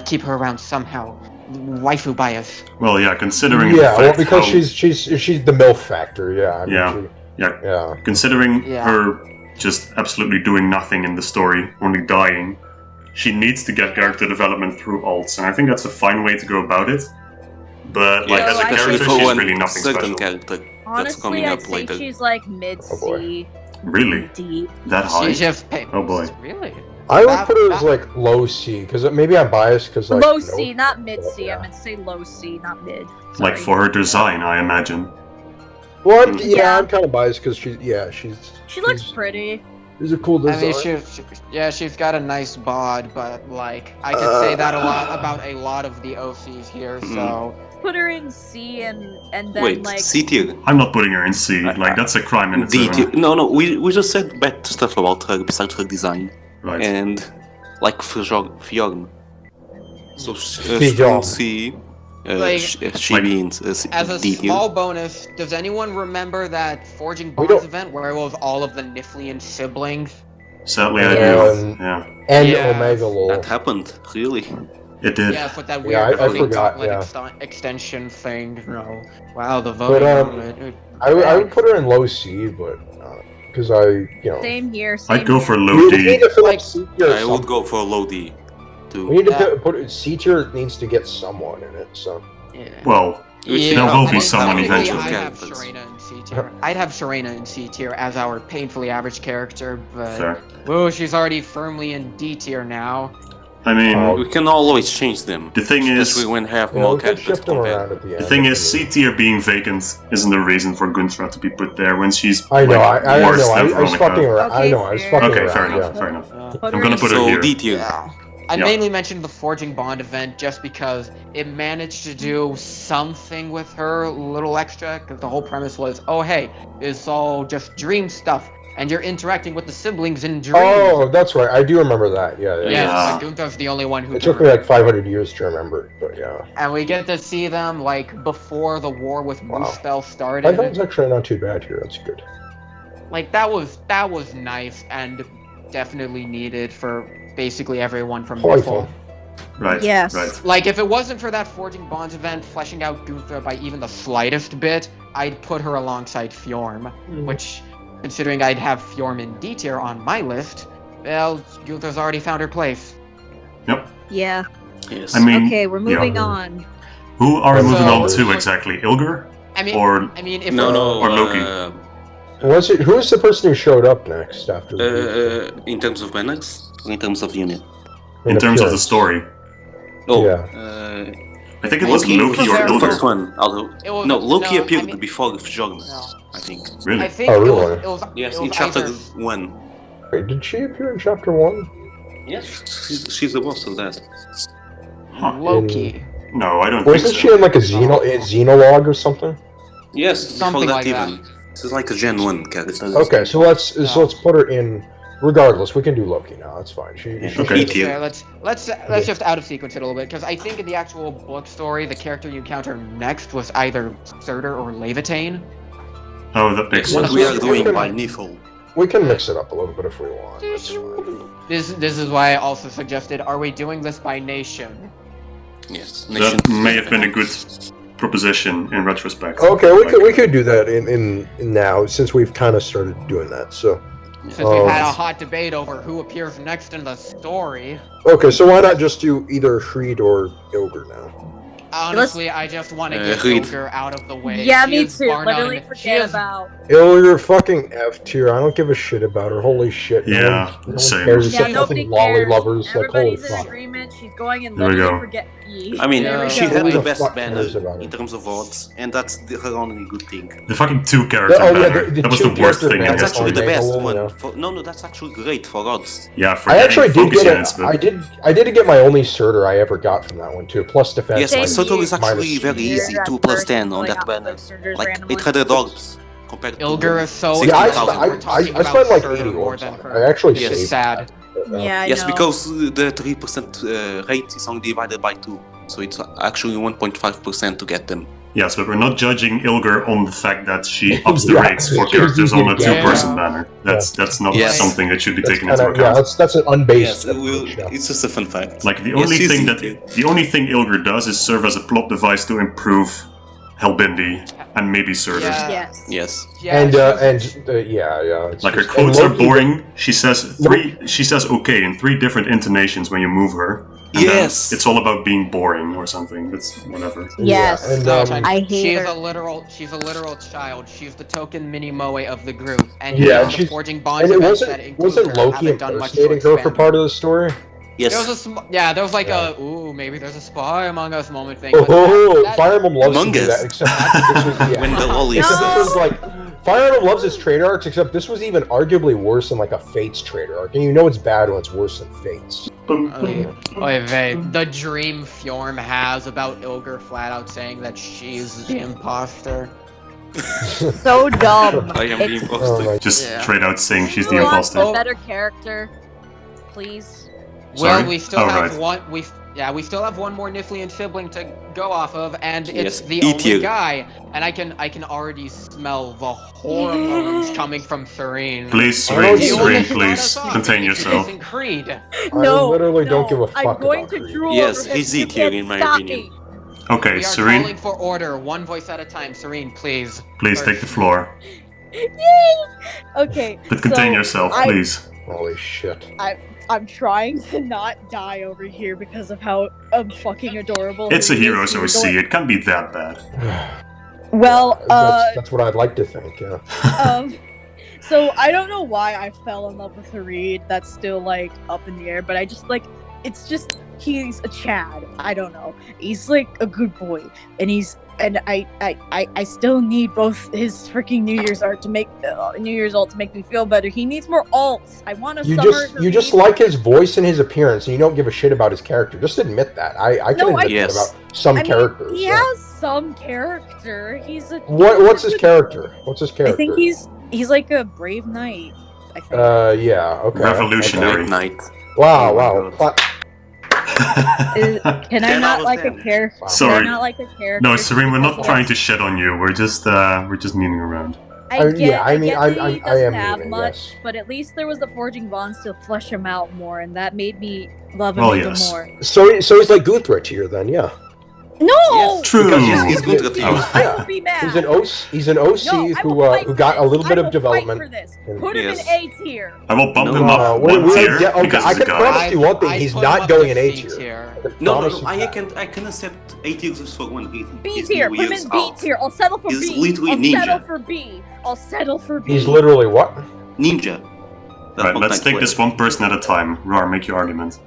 D: keep her around somehow. Waifu bias.
A: Well, yeah, considering the
F: Yeah, well,
A: fact
F: because
A: how,
F: she's the MILF factor. Yeah. I mean,
A: Yeah.
F: Yeah.
A: considering
D: Yeah.
A: her just absolutely doing nothing in the story, only dying, she needs to get character development through alts, and I think that's a fine way to go about it. But like
B: Yeah,
A: as a
B: I
A: character,
B: think-
A: she's
C: one
A: really nothing
C: certain
A: special.
C: character that's
B: Honestly,
C: coming
B: I'd
C: up
B: say
C: later.
B: she's like mid
F: Oh, boy.
B: C,
A: Really?
B: D.
A: That high?
D: She's just
A: Oh, boy.
D: Really?
F: I would
D: That-
F: put her as
D: that-
F: like low C because maybe I'm biased because like
B: Low
F: no-
B: C, not mid C.
F: Yeah.
B: I meant to say low C, not mid.
A: Like
B: Sorry.
A: for her design, I imagine.
F: Well,
B: Yeah.
F: I'm kind of biased because she's
B: She looks pretty.
F: She's a cool
D: I
F: design.
D: mean, she's got a nice bod, but like I could say that a lot about a lot of the OCs here. So
B: Put her in C and then
C: Wait,
B: like
C: C tier.
A: I'm not putting her in C. Like that's a crime in its
C: D
A: own.
C: tier. No, we just said bad stuff about her besides her design.
A: Right.
C: And like Fjorm. So
F: Fjorm.
C: strong C,
D: Like-
C: she means
D: as a
C: D tier.
D: small bonus, does anyone remember that Forging
F: We
D: Bonds
F: don't-
D: event where it was all of the Niflheim siblings?
A: Sadly, I
F: Yeah.
A: do. Yeah,
F: And
D: Yeah.
F: Omega Lol.
C: That happened, really.
A: it did.
D: Yeah, with that
F: Yeah,
D: weird
F: I
D: Holy
F: forgot,
D: Gauntlet
F: yeah.
D: extension thing. You know, wow, the voting.
F: I would put her in low C, but because
B: same here. Same
A: I'd go
B: here.
A: for low
F: we
A: D.
F: need to fill
D: Like,
F: up C tier.
C: I would go for a low D,
F: We
C: too.
F: need to
D: Yeah.
F: put C tier needs to get someone in it. So
D: Yeah.
A: Well,
C: Which
A: there will be
D: I-
A: someone
D: technically,
A: eventually.
D: I'd have Sharina in C tier. I'd have Sharina in C tier as our painfully average character, but
A: fair.
D: whoa, she's already firmly in D tier now.
A: I mean,
F: Oh,
C: We can always change them.
A: the thing is,
C: Especially when have
F: yeah,
C: more
F: we can
C: characters
F: shift them
C: compared.
F: around at the end.
A: the thing is, C tier being vacant isn't the reason for Goomphra to be put there when she's
F: I know.
A: like,
F: I
A: worse
F: know.
A: than
F: I was fucking
A: Veronica.
F: around. I know. I was
B: Okay,
F: fucking
A: Okay,
F: around.
A: fair
F: yeah.
A: enough. Fair enough.
B: Put
A: I'm
B: her
A: gonna
B: in
A: put her
C: So
A: here.
C: D tier.
D: Yeah. I
A: Yeah.
D: mainly mentioned the Forging Bond event just because it managed to do something with her, a little extra, because the whole premise was, oh hey, it's all just dream stuff, and you're interacting with the siblings in dreams.
F: Oh, that's right. I do remember that. Yeah.
D: yeah,
A: Yeah.
D: but Goomphra's the only one who
F: It took me like 500 years to remember it, but but yeah.
D: And we get to see them like before the war with
F: Wow.
D: Muspel
F: I
D: started.
F: thought it's actually not too bad here. That's good.
D: Like that was nice and definitely needed for basically everyone from
F: Playful.
D: Nifl.
A: Right.
B: Yes.
A: Right.
D: Like if it wasn't for that Forging Bonds event fleshing out Goomphra by even the slightest bit, I'd put her alongside Fjorm, which, considering I'd have Fjorm in D tier on my list, well, Goomphra's already found her place.
A: Yep.
B: Yeah.
C: Yes.
A: I mean,
B: Okay, we're moving
A: yeah.
B: on.
A: Who are we moving on
D: So-
A: to exactly? Ilger?
D: I mean,
A: Or
D: if
C: no, no.
A: Or Loki.
F: Was it? Who was the person who showed up next after? the
C: In terms of banners, or in terms of unit.
A: in terms of the
F: appearance?
A: story?
C: Oh,
F: Yeah.
A: I think it was Loki or
C: the first
A: Ilger.
C: one. Although
D: It was-
C: no, Loki
D: no, I
C: appeared
D: mean-
C: before Fjorm.
D: No.
C: I think.
A: Really?
D: I think
F: Oh,
D: it
F: really?
D: was
C: Yes,
D: it
C: in
D: was
C: chapter
D: either
C: 1.
F: Wait, did she appear in chapter 1?
C: Yes, she's the boss of that.
A: Huh.
D: Loki.
A: No, I don't
F: Wasn't
A: think
F: she
A: so.
F: in like a xenologue or something?
C: Yes,
D: Something
C: before that
D: like that.
C: even. This is like a Gen 1 character.
F: Okay, so let's put her in. Regardless, we can do Loki now. That's fine. She
A: Okay.
C: tier.
D: Yeah, let's just out of sequence it a little bit because I think in the actual book story, the character you encounter next was either Surtur or Levitane.
A: Oh, that makes
C: Yes, what
A: sense.
C: we are doing
F: Okay.
C: by Nifl.
F: We can mix it up a little bit if we want. That's fine.
D: This is why I also suggested: are we doing this by nation?
C: Yes,
A: That may have been a good proposition in retrospect.
F: Okay, we could do that in now since we've kind of started doing that. So
D: Since we've had a hot debate over who appears next in the story.
F: okay, so why not just do either Shreed or Ilger now?
D: Honestly, I just want to get
C: Reed.
D: Ilger out of the way.
B: Yeah,
D: She
B: me
D: is
B: too.
D: bar
B: Literally
D: none- she
B: forget
D: is-
B: about.
F: Ilger fucking F tier. I don't give a shit about her. Holy shit.
A: Yeah,
F: no one
A: same.
F: cares
B: Yeah,
F: except
B: nobody
F: fucking lolly
B: cares.
F: lovers. Like, holy
B: Everybody's in
F: fuck.
B: agreement. She's going and
A: There we
B: literally
A: go.
B: forget E.
C: I mean,
D: Yeah.
C: she
D: Who
C: had
F: the
C: the best
F: fuck
C: banner
F: cares about
C: in
F: it?
C: terms of odds, and that's her only good thing.
A: The fucking two character
F: Oh, yeah,
A: banner.
F: the
A: That was
F: two
A: the worst
F: character
A: thing in
F: banner.
C: That's actually the
A: history.
C: best
F: Mayhole,
C: one.
F: yeah.
C: For, no, that's actually great for odds.
A: Yeah, for
F: I
A: getting
F: actually did
A: focus
F: get
A: units,
F: it.
A: but
F: I did get my only Surtur I ever got from that one too. Plus defense.
C: Yes,
B: Same
F: minus-
C: Soto is
B: here.
C: actually
F: minus-
C: very easy,
B: Here,
C: 2
B: at
C: plus
B: first,
C: 10 on
B: like,
C: that banner.
B: Surturs
C: Like
B: randomly.
C: 800 odds compared to
D: Ilger is so.
F: Yeah, I
C: 60,000.
D: We're talking
F: I spent
D: about
F: like
D: Surtur
F: 80
D: more
F: orbs
D: than
F: on it.
D: her.
F: I actually
C: Yes.
F: saved
D: It's sad.
F: that, but,
B: Yeah, I
C: Yes,
B: know.
C: because the 3% rate is only divided by 2, so it's actually 1.5% to get them.
A: yes, but we're not judging Ilger on the fact that she ups the
F: Yeah,
A: rates for
F: she's
A: characters
F: easy
A: on a
F: to get.
A: two-person
D: Yeah.
A: banner. That's not
C: Yes.
A: something that should be
F: that's
A: taken into
F: kinda, yeah,
A: account.
F: that's an unbased.
C: Yes, we'll,
F: approach, yeah.
C: it's just a fun fact.
A: Like the
C: Yes,
A: only
C: she's
A: thing
C: easy.
A: the only thing Ilger does is serve as a plot device to improve Hellbindi and maybe Surtur.
D: Yeah.
B: Yes.
C: Yes.
D: Yeah,
F: And
D: she's-
F: yeah. It's
A: Like her
F: just-
A: quotes
F: and
A: are
F: Loki-
A: boring. She says okay in 3 different intonations when you move her. And then
C: Yes.
A: it's all about being boring or something. That's whatever.
B: Yes.
F: Yeah, and,
D: No,
B: I hate
D: she is
B: her.
D: She's a literal child. She's the token mini Moe of the group, and
F: Yeah,
D: the
F: she's-
D: forging bonds
F: and it
D: events that include
F: wasn't
D: her
F: Loki
D: haven't done much to
F: impersonating her for
D: expand
F: part of the story?
C: Yes.
D: There was there was like
F: Yeah.
D: a ooh, maybe there's a spy among us moment thing.
F: Oh,
D: but that-
F: Fire Emblem loves
C: Among
F: to do
C: Us.
F: that, except this was, yeah.
C: When the lollies.
F: Except this was like Fire Emblem loves its trade arcs, except this was even arguably worse than like a Fates trade arc, and you know it's bad when it's worse than Fates.
D: Oy vey, the dream Fjorm has about Ilger flat out saying that she's the imposter.
B: So dumb.
C: I am the
B: It's-
C: imposter.
F: Oh my
A: Just
D: Yeah.
A: straight out saying she's the
B: You want
A: imposter.
B: a better character, please.
A: Sorry?
D: Well, we still
A: Oh,
D: have
A: right.
D: one. We still have one more Niflian sibling to go off of, and it's
C: Yes,
D: the
C: E
D: only
C: tier.
D: guy. And I can already smell the hormones coming from Serene.
A: Please,
F: I
A: Serene,
F: don't
D: You
F: even-
D: wanna
A: Serene,
D: start
A: please
D: us off
A: contain
D: with
A: yourself.
D: Jason Creed.
B: No,
F: I literally don't
B: no,
F: give a fuck
B: I'm going
F: about
B: to
F: Creed.
B: drool
C: Yes,
B: over
C: he's
B: him.
C: E
B: You
C: tier
B: can't
C: in my
B: stop
C: opinion.
B: me.
A: Okay,
D: We are
A: Serene,
D: calling for order, one voice at a time. Serene, please.
A: please take the floor.
B: Yay! Okay,
A: But contain
B: so
A: yourself,
B: I-
A: please.
F: Holy shit.
B: I'm trying to not die over here because of how fucking adorable.
A: It's a
B: he is.
A: hero's
B: He's
A: OC.
B: going-
A: It can't be that bad.
B: Well,
F: that's what I'd like to think, yeah.
B: So I don't know why I fell in love with Harid. That's still like up in the air, but I just like it's just he's a Chad. I don't know. He's like a good boy, and I still need both his freaking New Year's art to make New Year's alt to make me feel better. He needs more alts. I want to.
F: You just like his voice and his appearance, and you don't give a shit about his character. Just admit that. I can
B: No,
F: admit
C: Yes.
F: that about some characters.
B: He
F: yeah.
B: has some character. He's a.
F: What's his character? What's his character?
B: I think he's like a brave knight. I think.
F: Yeah. Okay.
A: Revolutionary.
C: Great night.
F: Wow.
C: Oh my
F: Wow.
C: God.
B: Can I
C: 10
B: not
C: out of
B: like a
C: 10.
B: character?
A: Sorry.
B: Can I not like a character?
A: No, Serene, we're not
B: because
A: trying to shit on you. We're just memeing around.
B: I get,
F: I mean,
B: I get that he doesn't
F: am
B: have
F: memeing,
B: much,
F: yes.
B: but at least there was the forging bonds to flesh him out more, and that made me love him
A: Well,
B: even
A: yes.
B: more.
F: So he's like Goomphra tier then, yeah.
B: No!
C: Yes.
A: True.
F: Because
C: He's good at
A: Oh.
C: you.
B: I will be mad.
F: He's an OC
B: No, I will
F: who
B: fight
F: who
B: for
F: got a
B: this.
F: little bit
B: I
F: of
B: will
F: development.
B: Fight for this.
F: and-
B: Put him
C: Yes.
B: in A tier.
A: I will bump
C: No.
A: him up one tier
F: yeah, okay,
A: because
F: I
A: he's a
F: can
A: guy.
F: promise you one thing.
D: I'd
F: He's
D: put him
F: not
D: up
F: going
D: in
F: in A
D: C
F: tier.
C: No,
F: Promise you
C: I
F: that.
C: can accept 8 years for one.
B: B tier. Put him in B tier. I'll settle for
C: He's
B: B.
C: literally
B: I'll
C: ninja.
B: settle for B. I'll settle for B.
F: He's literally what?
C: Ninja. That
A: Right, let's
C: Fortnite
A: take this
C: player.
A: one person at a time. Rawr, make your argument.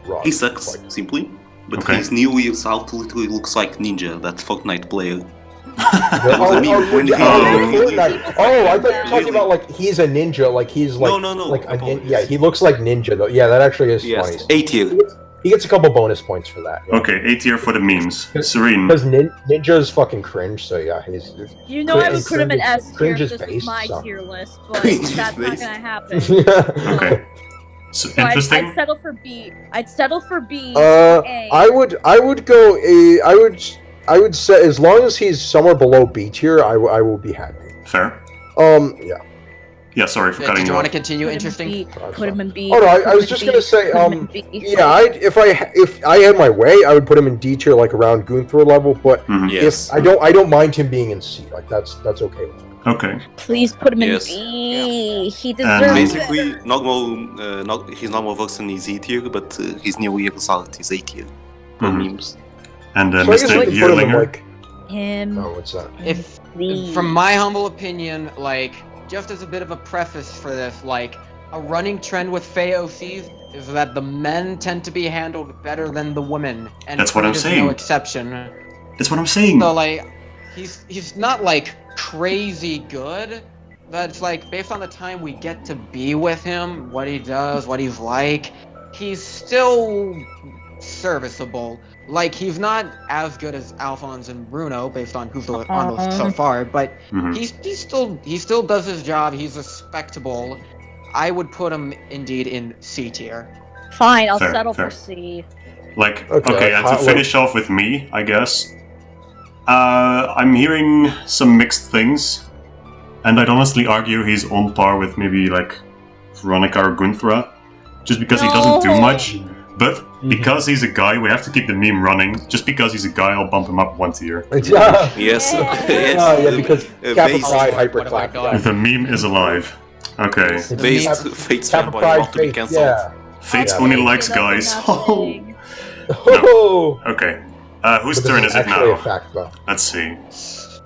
F: Wrong.
C: He sucks, simply. But
A: Okay.
C: his New Year's out literally looks like Ninja, that Fortnite player.
F: Oh,
C: I mean, when he-
F: Fortnite. Oh, I thought you were talking about like he's a ninja, like he's like
C: No,
F: like a
C: apologies.
F: yeah, he looks like ninja though. Yeah, that actually is
C: Yes,
F: funny.
C: 8 year.
F: He gets a couple bonus points for that. Yeah.
A: Okay, A tier for the memes. Serene.
F: Because ninja is fucking cringe, so yeah, he's.
B: You know I would
F: Cringe-
B: put him in S tier
F: cringe
B: if
F: is
B: this was
F: based,
B: my
F: so.
B: tier list, but
C: Cringe is
B: that's not
C: based.
B: gonna happen.
A: Okay. So,
B: So
A: interesting.
B: I'd settle for B. I'd settle for B.
F: Uh,
B: A.
F: I would go a I would say as long as he's somewhere below B tier, I will be happy.
A: Fair.
F: Yeah.
A: Yeah, sorry for
D: Did
A: cutting
D: you
A: you
D: want
A: off.
D: to continue?
B: Put him in
D: Interesting.
B: B.
F: That's
B: Put him
F: fine.
B: in B.
F: Oh no, I
B: Put
F: was
B: him
F: just
B: in
F: gonna
B: B.
F: say,
B: Put him in B.
F: yeah, if I had my way, I would put him in D tier, like around Goomphra level. But
A: Mhm.
C: Yes.
F: if I don't mind him being in C. Like that's okay with me.
A: Okay.
B: Please put him in
C: Yes.
B: B. He
A: And
B: deserves
C: Basically,
B: it.
C: his normal version is E tier, but his New Year's out is A tier. For
A: Mhm.
C: memes.
A: And
F: So I guess
A: Mr.
F: we can put him in
A: Yearlinger.
F: like
B: Him.
F: oh, what's that?
D: If
B: B.
D: From my humble opinion, like, just as a bit of a preface for this, like, a running trend with FEH OCs is that the men tend to be handled better than the women, and
A: That's what I'm
D: Creed is
A: saying.
D: no exception.
A: That's what I'm saying.
D: So, like, he's not, like, crazy good, but it's like, based on the time we get to be with him, what he does, what he's like, he's still serviceable. Like, he's not as good as Alphonse and Bruno, based on who's on the list so far, but
A: Mhm.
D: he still does his job. He's respectable. I would put him indeed in C tier.
B: Fine, I'll
A: Fair,
B: settle
A: fair.
B: for C.
A: Like,
F: Okay,
A: okay, and to
F: like-
A: finish off with me, I guess. I'm hearing some mixed things, and I'd honestly argue he's on par with maybe like Veronica or Goomphra, just because he doesn't do
B: No.
A: much. But because he's a guy, we have to keep the meme running. Just because he's a guy, I'll bump him up one tier.
F: Yeah.
C: Yes,
B: Yeah.
C: yes.
F: Yeah, because Kappa
C: based,
F: Pride
D: What have I
F: hyperclap.
D: done?
F: Yeah.
A: The meme is alive. Okay.
F: It's
C: based
F: Kappa-
C: Fates
F: Kappa
C: fanboy
F: Pride
C: about to be
F: faith,
C: cancelled.
F: yeah.
A: Fates
F: Yeah.
A: only
B: Take
A: likes
B: it up or
A: guys.
B: nothing.
F: Oh.
A: Okay. Whose
F: But this
A: turn is it
F: actually
A: now?
F: a fact, though.
A: Let's see.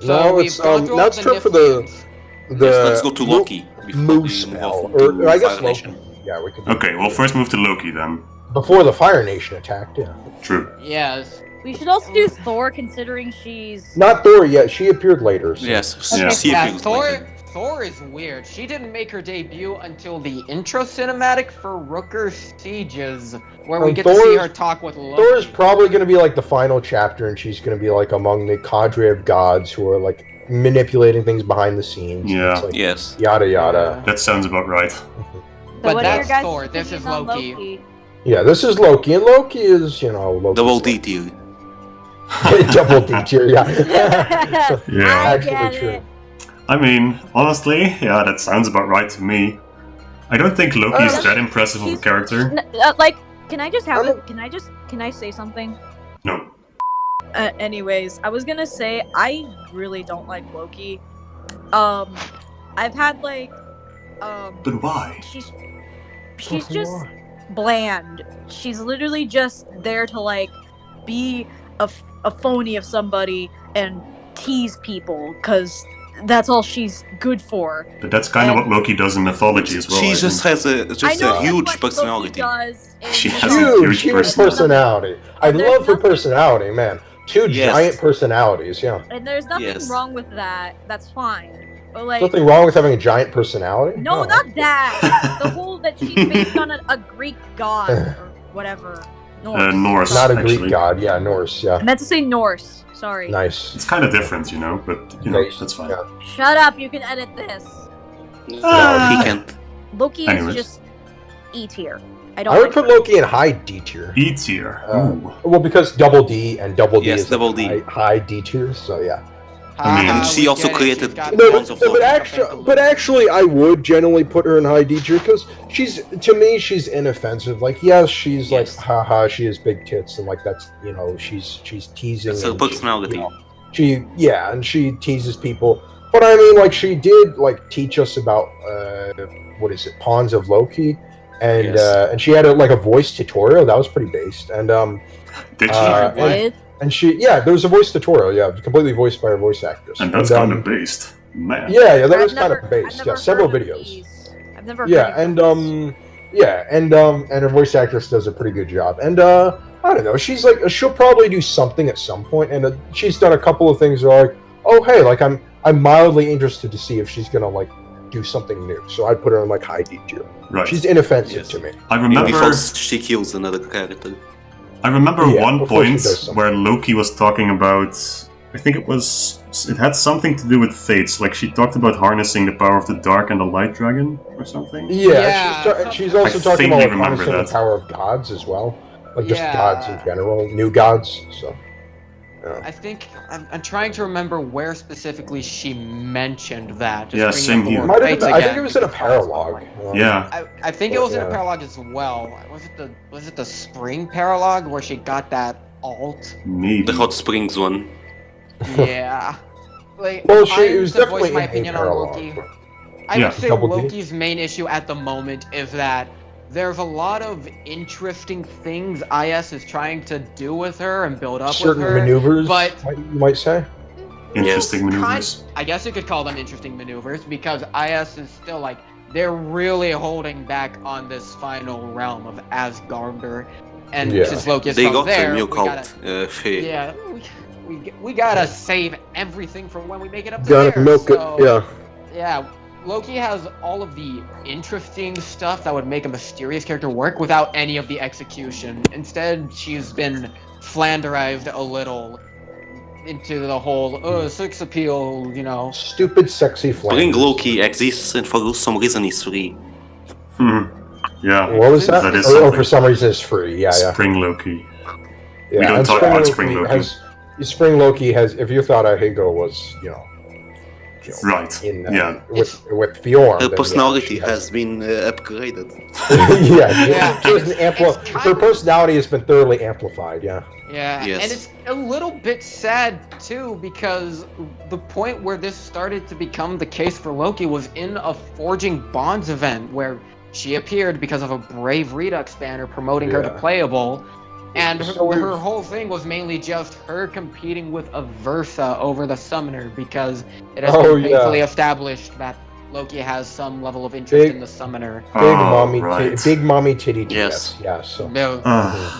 F: No,
D: we've
F: it's
D: gone through
F: now
D: all
F: it's
D: the
F: turn for the
D: Niflheim.
C: Yes, let's go to
F: Mo-
C: Loki before
F: Moo
C: we
F: spell,
C: move on to
F: or I guess
C: Fire
F: Loki.
C: Nation.
F: Yeah, we could.
A: Okay, well, first move to Loki then.
F: Before the Fire Nation attacked, yeah.
A: True.
D: Yes.
B: We should also do Thor, considering she's.
F: Not Thor yet. She appeared later. So.
C: Yes,
A: Yeah.
C: see
D: Yeah,
C: if he was
D: Thor.
C: later.
D: Thor is weird. She didn't make her debut until the intro cinematic for Rooker Sieges, where we
F: And
D: get to see
F: Thor's-
D: her talk with Loki.
F: Thor is probably going to be like the final chapter, and she's going to be like among the cadre of gods who are like manipulating things behind the scenes.
A: Yeah.
F: It's like,
C: Yes.
F: yada yada.
A: That sounds about right.
B: So
D: But
B: what are your
D: that's
B: guys'
D: Thor, this is
B: opinions on
D: Loki.
F: Yeah, this is Loki, and Loki is Loki's
C: Double
F: like-
C: D tier.
F: Double D tier, yeah.
A: Yeah.
B: I
F: Actually
B: get
F: true.
B: it.
A: I mean, honestly, yeah, that sounds about right to me. I don't think Loki is that impressive of a
B: She's-
A: character.
B: Like, can I just have
F: I'm
B: it? Can I say something?
A: No.
B: Anyways, I was gonna say I really don't like Loki. I've had like,
A: But why?
B: she's just bland. She's literally just there to like be a phony of somebody and tease people, because that's all she's good for.
A: But that's kind of what Loki does in mythology as well.
C: She
A: I
C: just
A: think.
C: has a
B: I
C: just
B: know
C: a
B: that's
C: huge
B: what
C: personality.
B: Loki does in
A: She
B: the
A: has a
B: show.
A: huge
F: Huge personality. I
B: There's
F: love her
B: nothing-
F: personality, man. Two
C: Yes.
F: giant personalities, yeah.
B: And there's nothing
C: Yes.
B: wrong with that. That's fine. But like,
F: Nothing wrong with having a giant personality?
B: no, not that. The whole that she's based on a Greek god or whatever.
A: Norse.
F: Not a
A: actually.
F: Greek god, yeah, Norse, yeah.
B: I meant to say Norse. Sorry.
F: Nice.
A: It's kind of different, you know, but you know,
F: Nice,
A: that's fine.
F: yeah.
B: Shut up. You can edit this.
C: No, he can't.
B: Loki
A: Anyways.
B: is just E tier. I don't.
F: I would
B: like
F: put
B: her.
F: Loki in high D tier.
A: E tier. Ooh.
F: Well, because double D and double D
C: Yes,
F: is
C: double D.
F: high D tier, so yeah.
A: I mean,
C: and she also created
F: No,
C: Bonds of
F: but
C: Loki.
F: actually, I would generally put her in high D tier because to me, she's inoffensive. Like, yes, she's like, haha, she has big tits, and like that's she's teasing.
C: It's her
F: and
C: personality.
F: and she teases people. But I mean, like, she did like teach us about what is it, Pawns of Loki, and and she had a voice tutorial that was pretty based, and
A: Did she?
F: and she there was a voice tutorial, completely voiced by a voice actress,
A: And that's kind of based. Man.
F: Yeah, that was kind of based. Yeah, several videos.
B: I've never.
F: And her voice actress does a pretty good job. And I don't know, she'll probably do something at some point. And she's done a couple of things that are like, oh hey, like I'm mildly interested to see if she's gonna like do something new. So I'd put her in like high D tier.
A: Right.
F: She's inoffensive to me.
A: I remember.
C: Before she kills another character.
A: I remember one
F: before she
A: point
F: does something.
A: where Loki was talking about. I think it had something to do with fates. Like she talked about harnessing the power of the dark and the light dragon or something.
F: She's also
A: I
F: talking about
A: faintly
F: like,
A: remember
F: harnessing the
A: that.
F: power of gods as well. Like just gods in general, new gods. So
D: I think I'm trying to remember where specifically she mentioned that.
A: Yeah, same
D: up the
A: here.
D: word
F: I think
D: fates
F: it was in a
D: again.
F: paralogue.
A: Yeah.
D: I think it was in a paralogue as well. Was it the spring paralogue where she got that alt?
A: Maybe.
C: The Hot Springs one.
D: Yeah. Like,
F: Well,
D: it
F: was
D: to
F: definitely
D: voice my
F: in a
D: opinion on
F: paralogue.
D: Loki.
F: but-
D: I
A: Yeah.
D: would say
F: Double D.
D: Loki's main issue at the moment is that there's a lot of interesting things IS is trying to do with her and build up
F: Certain
D: with her.
F: maneuvers,
D: but-
F: you might say.
A: Interesting maneuvers.
D: I guess you could call them interesting maneuvers because IS is still like they're really holding back on this final realm of Asgarder, and since Loki is
C: They
D: from
C: got
D: there,
C: a new
D: we
C: cult.
D: gotta, we gotta save everything for when we make it up to
F: Gotta
D: there.
F: milk
D: so,
F: it,
D: Yeah, Loki has all of the interesting stuff that would make a mysterious character work without any of the execution. Instead, she's been flanderized a little into the whole sex appeal,
F: Stupid, sexy flame.
C: Spring Loki exists and for some reason is free.
A: Yeah.
F: What was that?
A: That is
F: Oh,
A: something.
F: for some reason it's free. Yeah.
A: Spring Loki.
F: Yeah,
A: We don't
F: and
A: talk about Spring Loki.
F: Spring Loki has. If you thought Ahigo was,
A: Right. Yeah.
F: with Fjorm,
C: Her
F: then,
C: personality
F: she
C: has been upgraded.
F: yeah, she has an her personality has been thoroughly amplified. Yeah.
D: Yeah,
C: Yes.
D: and it's a little bit sad too because the point where this started to become the case for Loki was in a Forging Bonds event where she appeared because of a Brave Redux banner promoting her to playable, and her whole thing was mainly just her competing with a Versa over the Summoner because it has been painfully established that Loki has some level of interest in the Summoner.
F: Big mommy titty.
C: Yes.
F: Yeah. So.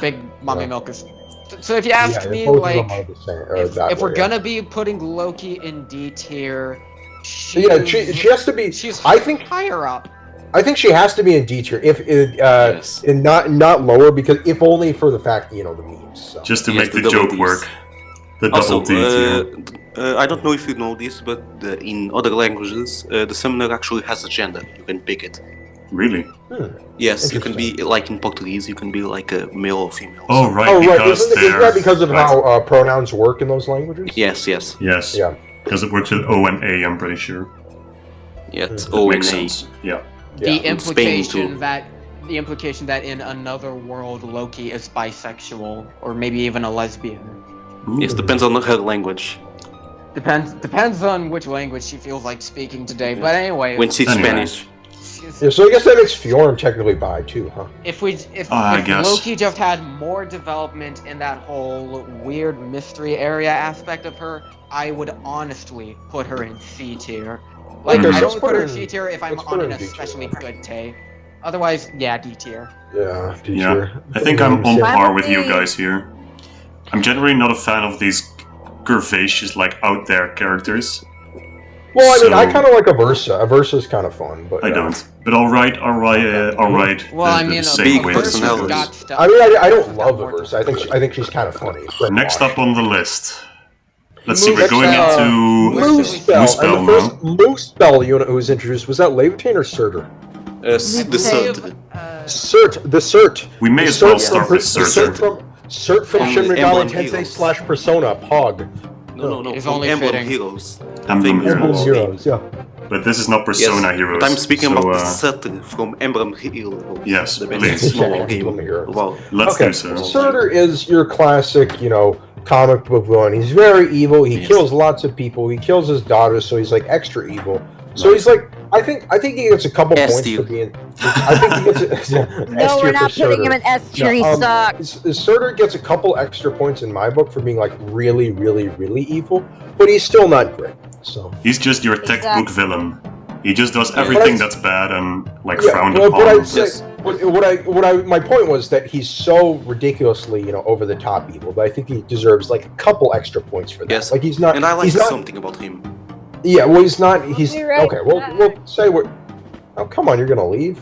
D: Big mommy milkers. So if you ask me, like, if we're gonna be putting Loki in D tier, she
F: has to be. I think
D: higher up.
F: I think she has to be in D tier, and not lower, because if only for the fact the memes. So.
A: Just to make the joke work. The double D tier.
C: I don't know if you know this, but in other languages, the summoner actually has a gender. You can pick it.
A: Really?
C: Yes, you can be like in Portuguese. You can be like a male or female.
A: Oh right.
F: Isn't that because of how pronouns work in those languages?
C: Yes.
F: Yeah.
A: Because it works with O and A, I'm pretty sure.
C: Yeah, it's O and A.
A: Yeah.
D: The implication that in another world Loki is bisexual or maybe even a lesbian.
C: Yes, depends on her language.
D: Depends on which language she feels like speaking today. But anyway,
C: when she's Spanish.
F: Yeah, so I guess that makes Fjorm technically bi too, huh?
D: If Loki just had more development in that whole weird mystery area aspect of her, I would honestly put her in C tier. Like, I don't put her in C tier if I'm on an especially good day. Otherwise, yeah, D tier.
F: Yeah, D tier.
A: Yeah, I think I'm on par with you guys here. I'm generally not a fan of these curvaceous, like, out there characters.
F: Well, I mean, I kind of like a Versa. A Versa's kind of fun, but
A: I don't. But alright.
D: Well, I mean, a big
C: personality.
F: I mean, I don't love a Versa. I think she's kind of funny.
A: Next up on the list. Let's see, we're going into
F: Moose Spell. And the first Moose Spell unit who was introduced, was that Levitain or Surtur?
C: The
B: Save-
C: Surtur.
F: The Cert.
A: We may
F: The
A: as well
F: Cert
A: start
F: from-
A: with
F: the Cert
A: Surtur.
F: Cert from
C: From
F: Shin Megami
C: Emblem
F: Tensei
C: Heroes.
F: / Persona, POG.
C: No,
D: It's
C: from
D: only
C: Emblem
D: fitting.
C: Heroes.
A: Emblem
C: Famous
F: Emblem
A: Heroes.
C: game.
F: Heroes, yeah.
A: But this is not Persona
C: Yes,
A: Heroes.
C: but I'm speaking
A: so,
C: about the Surtur from Emblem Heroes.
A: Yes,
C: the
A: please.
C: best mobile
F: Yeah,
C: game.
F: Emblem Heroes.
C: Wow.
A: let's
F: Okay,
A: do so.
F: Surtur is your classic, comic book villain. He's very evil. He
C: Yes.
F: kills lots of people. He kills his daughters, so he's like extra evil. So he's like, I think he gets a couple
C: S
F: points
C: tier.
F: for being. I think he gets a,
G: No, we're not putting him in S tier. He sucks.
F: Surtur gets a couple extra points in my book for being like really, really, really evil, but he's still not great. So
A: He's just your textbook
G: Exactly.
A: villain. He just does
C: Yeah.
A: everything
F: But
A: that's bad and like
F: yeah,
A: frowned
F: but
A: upon.
F: I'd say,
C: Yes.
F: my point was that he's so ridiculously, over the top evil, but I think he deserves like a couple extra points for that.
C: Yes.
F: Like he's not.
C: And I like
F: he's not,
C: something about him.
F: Yeah, well, he's not. He's
B: be right
F: okay. We'll
B: back.
F: say what. Oh, come on, you're gonna leave?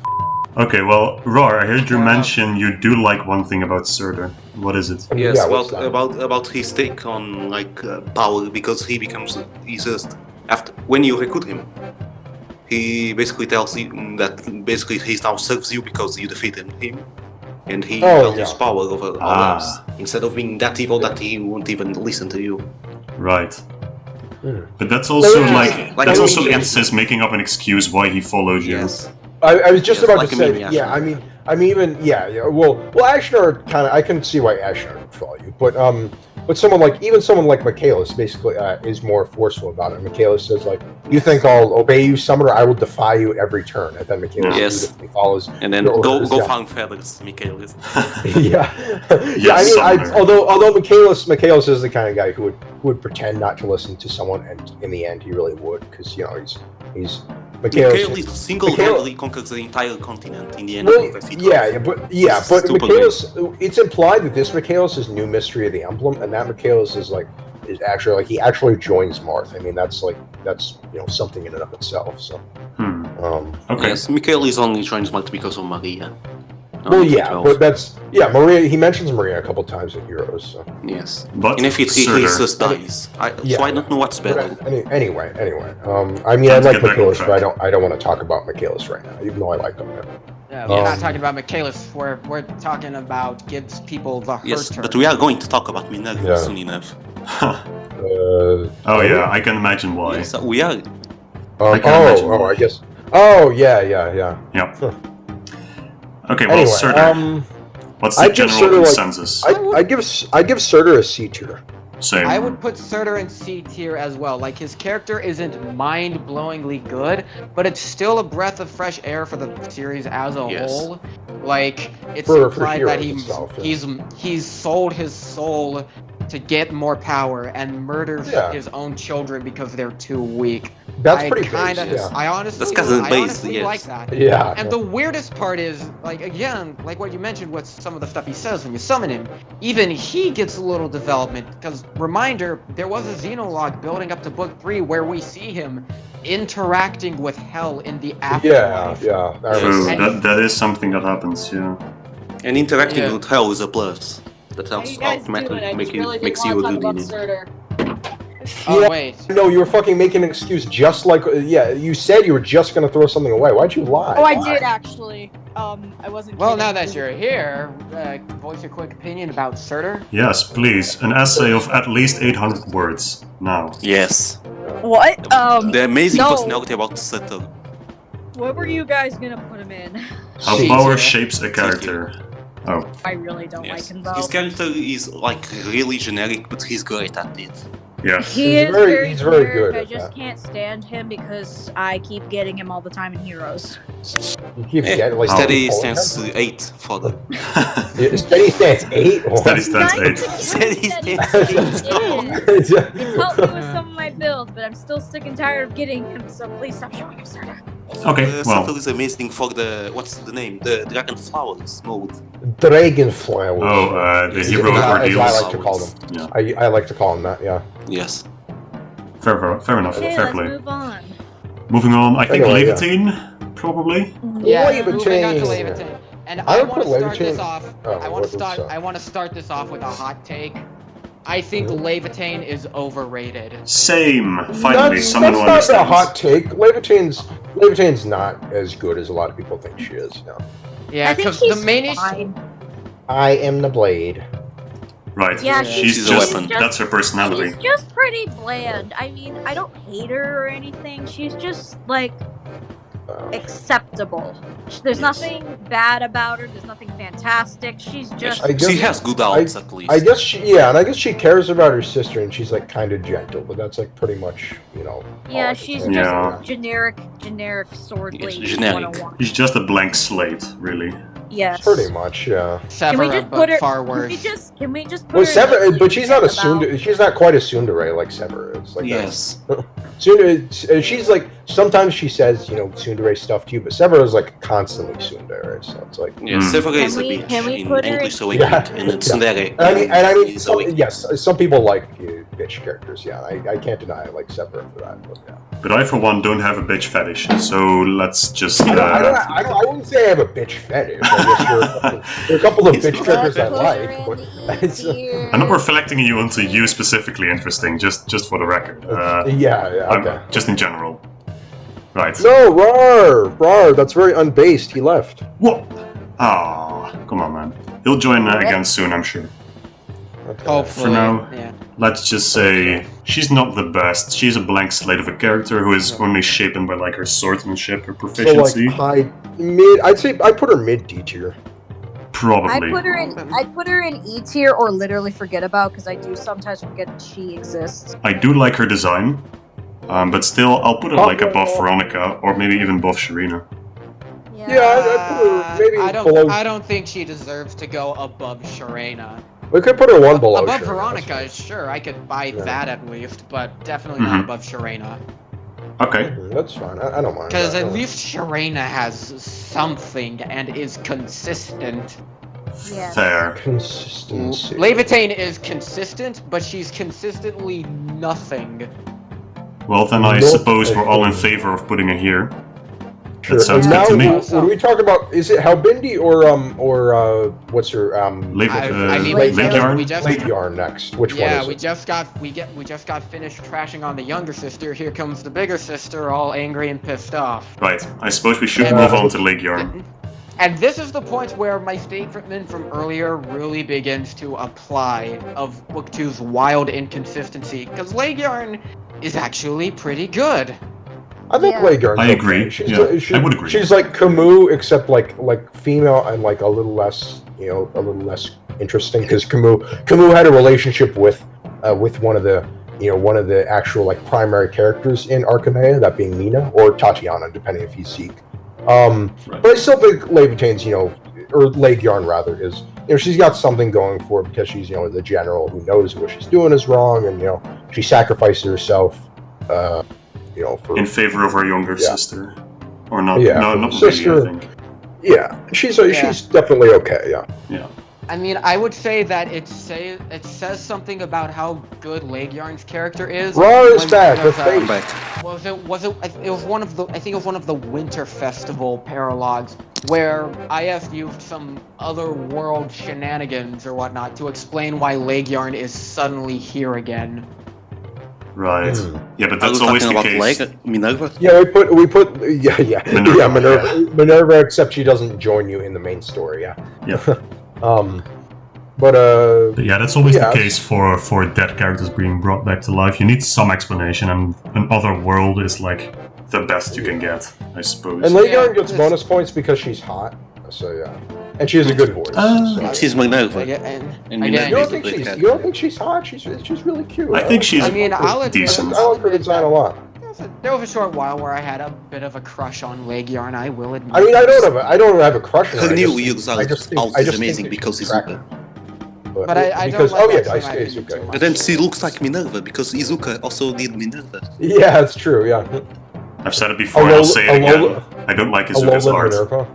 A: Okay, well, Rawr, I heard you mention you do like one thing about Surtur. What is it?
C: Yes,
F: Yeah, what's
C: about his take on power, because he becomes easiest after when you recruit him. He basically tells you that basically he now serves you because you defeated him, and he values
F: yeah.
C: power over all
A: Ah.
C: else instead of being that evil that he won't even listen to you.
A: Right.
F: Hmm.
A: But that's also
F: Yeah.
A: like
C: Like
A: that's
C: a
A: also
C: maniac.
A: Insis making up an excuse why he followed you.
C: Yes.
F: I was just
C: Yes,
F: about
C: like
F: to
C: a
F: say.
C: mini
F: Yeah,
C: Ashnar.
F: I mean, even yeah. Well, Ashnar kind of. I can see why Ashnar would follow you, but someone like Michaelis basically is more forceful about it. Michaelis says like, "You think I'll obey you, Summoner? I will defy you every turn." And then Michaelis
C: Yes.
F: beautifully follows.
C: And then
F: your
C: go
F: orders, yeah.
C: find feathers, Michaelis.
F: yeah,
A: Yes,
F: I mean,
A: Summoner.
F: although Michaelis is the kind of guy who would pretend not to listen to someone, and in the end, he really would, because he's
C: Michaelis single-handedly conquers the entire continent in the end
F: Well,
C: of the feat.
F: but
C: Super
F: Michaelis, it's implied that this Michaelis is new mystery of the emblem, and that Michaelis is actually he actually joins Marth. I mean, that's something in and of itself. So,
A: Okay.
C: Yes, Michaelis only joins Marth because of Maria.
F: well,
C: Only
F: yeah,
C: 12.
F: but Maria. He mentions Maria a couple times in Heroes. So,
C: Yes.
A: But
C: In FEH, he
A: Surtur.
C: just dies.
F: Yeah.
C: So I don't know what's better.
F: anyway. I mean, I
A: Time to
F: like
A: get back on
F: Michaelis, but
A: track.
F: I don't want to talk about Michaelis right now, even though I like him.
D: Yeah, we're not
F: Um,
D: talking about Michaelis. We're talking about gives people the
C: Yes,
D: hurt.
C: but we are going to talk about Minerva
F: Yeah.
C: soon enough.
A: Oh yeah, I can imagine why.
C: Yes, we are.
A: I can imagine why.
F: I guess. Oh, yeah.
A: Yep.
F: Huh.
A: Okay, well,
F: Anyway,
A: Surtur. What's the
F: I'd give
A: general
F: Surtur, like-
A: consensus?
F: I give Surtur a C tier.
A: Same.
D: I would put Surtur in C tier as well. Like, his character isn't mind-blowingly good, but it's still a breath of fresh air for the series as a
C: Yes.
D: whole. Like, it's
F: For
D: implied that
F: Heroes itself, yeah.
D: he's sold his soul to get more power and murders
F: Yeah.
D: his own children because they're too weak.
F: That's
D: I
F: pretty
D: kinda,
F: basic, yeah.
D: I honestly,
C: That's cousin
D: I
C: based,
D: honestly
C: yes.
D: like that.
F: Yeah.
D: And the weirdest part is, like, again, like what you mentioned with some of the stuff he says when you summon him, even he gets a little development, because, reminder, there was a Xenologue building up to book 3 where we see him interacting with Hell in the afterlife.
F: Yeah. I
A: True.
F: remember.
A: That is something that happens. Yeah.
C: And interacting
D: Yeah.
C: with Hell is a plus. That
B: How
C: helps
B: you guys
C: automatically
B: doing? I just really didn't
C: makes you
B: want
C: a
B: to talk
C: good
B: about
C: unit.
B: Surtur.
D: Oh,
F: Yeah.
D: wait.
F: No, you were fucking making an excuse just like you said you were just gonna throw something away. Why'd you lie?
B: Oh, I
F: Why?
B: did actually. I wasn't.
D: Well,
B: kidding.
D: now that you're here, voice your quick opinion about Surtur.
A: Yes, please. An essay of at least 800 words. Now.
C: Yes.
B: What?
C: The amazing
B: no.
C: personality about Surtur.
B: What were you guys gonna put him in?
A: How
F: C
A: power
D: tier.
A: shapes a character. Oh,
B: I really don't
C: Yes.
B: like him though.
C: His character is like really generic, but he's great at it.
A: yes.
B: He
F: He's
B: is
F: very-
B: very,
F: he's very
B: generic.
F: good
B: I
F: at
B: just
F: that.
B: can't stand him because I keep getting him all the time in Heroes.
F: You keep getting like
C: Steady
F: pulling
C: stance
F: him?
C: 8 for the.
F: Yeah, Steady stance 8.
A: Steady stance
B: Nice
A: 8.
B: to keep
C: Steady
B: steady
C: stance
B: stance
C: 8.
B: is. It's helped me with some of my builds, but I'm still sick and tired of getting him, so please stop showing him Surtur.
A: Okay, well.
C: Surtur is amazing for the what's the name? The Dragon Flowers mode.
F: Dragonfly.
A: Oh, the
C: Yes,
A: hero
F: as I
A: ordeals.
F: like to call them.
A: Yeah.
F: I like to call them that. Yeah.
C: Yes.
A: Fair enough.
B: Okay,
A: Fair
B: let's
A: play.
B: move on.
A: Moving on, I think
F: Anyway, yeah.
A: Levitine, probably.
D: Yeah,
F: Levitain.
D: moving on to Levitain. And
F: I
D: I
F: would
D: want to
F: put
D: start this
F: Levitain-
D: off.
F: Oh,
D: I want to start this off with a hot take. I think
F: Mhm.
D: Levitain is overrated.
A: Same. Finally, someone who
F: that's not a
A: understands.
F: hot take. Levitane's not as good as a lot of people think she is. No.
D: Yeah,
B: I think
D: because
B: she's
D: the main
B: fine.
F: I am the blade.
A: Right.
G: Yeah,
A: She's
C: a
A: just
C: weapon.
A: that's her personality.
G: She's just pretty bland. I mean, I don't hate her or anything. She's just like acceptable. There's nothing bad about her. There's nothing fantastic. She's just.
F: I guess-
C: She has good outs at least.
F: I guess she cares about her sister, and she's like kind of gentle, but that's like pretty much, you know.
G: Yeah,
F: all I can
G: she's
F: say.
G: just generic sword
C: Yes,
G: lady.
C: generic.
G: 101.
A: She's just a blank slate, really.
G: Yes.
F: Pretty much, yeah.
G: Can we
D: Severa,
G: just
D: but
G: put her?
D: far
G: Can
D: worse.
G: we just put
F: Well,
G: her? in
F: but she's not a
G: about-
F: tsundere. She's not quite a tsundere like Severa is. Like
C: Yes.
F: Tsundere, she's like sometimes she says, you know, tsundere stuff to you, but Severa is like constantly tsundere. So it's like.
C: Yeah, Severa is a
G: Can we
C: bitch in
G: put her
C: English, so we
F: Yeah.
C: can in Tsundere.
F: I mean,
C: so we-
F: yes, some people like bitch characters. Yeah, I can't deny I like Severa for that. But yeah.
A: But I, for one, don't have a bitch fetish, so let's just.
F: I wouldn't say I have a bitch fetish. I guess there are a couple of bitch characters I like. But it's,
A: I'm not reflecting you onto you specifically interesting, just for the record.
F: yeah, okay.
A: Just in general. Right.
F: No, Rawr, that's very unbased. He left.
A: What? Ah, come on, man. He'll join again soon, I'm sure.
F: Okay.
D: Hopefully.
A: For now,
D: Yeah.
A: let's just say she's not the best. She's a blank slate of a character who is only shapen by like her swordsmanship, her
F: So
A: proficiency.
F: like mid. I'd say I put her mid D tier.
A: Probably.
B: I'd put her in E tier or literally forget about because I do sometimes forget she exists.
A: I do like her design, but still, I'll put her like above Veronica or maybe even above Sharina.
F: Yeah, I'd put her maybe below.
D: I don't think she deserves to go above Sharina.
F: We could put her one below.
D: Above
F: Sharina,
D: Veronica,
F: that's
D: sure, I could buy
F: Yeah.
D: that at least, but definitely not
A: Mhm.
D: above Sharina.
A: Okay.
F: fine. That's fine. I don't mind.
D: Because
F: that.
D: at least Sharina has something and is consistent.
B: Yeah.
A: Fair.
F: Consistency.
D: Levitane is consistent, but she's consistently nothing.
A: Well, then I
F: Not
A: suppose
F: a
A: we're all in
F: thing.
A: favor of putting her here.
F: Sure.
A: That sounds
F: And
A: good
F: now,
A: to me.
F: What do we talk about? Is it Halbindi or what's her
A: Late,
D: I mean,
A: late
D: we
A: yarn?
D: just
F: late yarn next? Which
D: yeah,
F: one
D: we
F: is
D: just got finished trashing on the younger sister. Here comes the bigger sister, all angry and pissed off.
A: Right. I suppose we should
D: Yeah.
A: move on to Late Yarn.
D: And this is the point where my statement from earlier really begins to apply of Book 2's wild inconsistency, because Leguarn is actually pretty good.
F: I think
B: Yeah.
F: Leguarn's
A: I
F: okay.
A: agree.
F: She's,
A: Yeah, I would agree.
F: She's like Camus, except like female and like a little less, you know, a little less interesting. Because Camus had a relationship with one of the, you know, one of the actual like primary characters in Arcanea, that being Nina or Tatiana, depending if he's Zeke. But I still think Levitane's, you know, or Leguarn rather, is, you know, she's got something going for her because she's, you know, the general who knows what she's doing is wrong, and you know, she sacrifices herself, you know, for
A: In favor of her younger
F: Yeah.
A: sister. Or not.
F: Yeah,
A: No,
F: for
A: not
F: the sister.
A: really, I think.
F: yeah. She's definitely okay. Yeah.
A: Yeah.
D: I mean, I would say that it says something about how good Leguarn's character is.
F: Rawr is
D: when-
F: back with
D: because,
C: I'm
F: Face.
C: back.
D: it was one of the I think it was one of the Winter Festival paralogs where IF used some other world shenanigans or whatnot to explain why Leguarn is suddenly here again.
A: Right.
F: Hmm.
A: Yeah, but
C: I
A: that's
C: was
A: always
C: talking
A: the
C: about
A: case.
C: Minerva.
F: Yeah, we put yeah
A: Minerva,
F: Minerva, except she doesn't join you in the main story. Yeah.
A: Yeah.
F: But
A: But yeah, that's always
F: Yeah.
A: the case for dead characters being brought back to life. You need some explanation, and another world is like the best you can get, I suppose.
F: and Leguarn
D: Yeah,
F: gets
D: this-
F: bonus points because she's hot. So yeah, and she has a good voice. so.
C: She's Minerva.
D: And
C: And
D: again,
F: You don't
C: Minerva.
F: think she's hot? She's really cute.
A: I think she's
D: I mean, I'll admit,
A: decent.
F: I like her design a lot.
D: there was a short while where I had a bit of a crush on Leguarn. I will admit.
F: I mean, I don't have a crush on her.
C: Her
F: I
C: new
F: just-
C: use
F: I just think-
C: out
F: I
C: is
F: just
C: amazing
F: think
C: because
F: she's
C: Izuka.
F: attractive.
D: But I
F: because
D: don't like
F: oh yeah,
D: that
F: Ice
D: so
F: Cage,
D: much.
F: okay.
C: But then she looks like Minerva because Izuka also did Minerva.
F: Yeah, it's true. Yeah.
A: I've said it before, and I'll say it again. I don't like Izuka's
F: Alolan
A: art.
F: Minerva.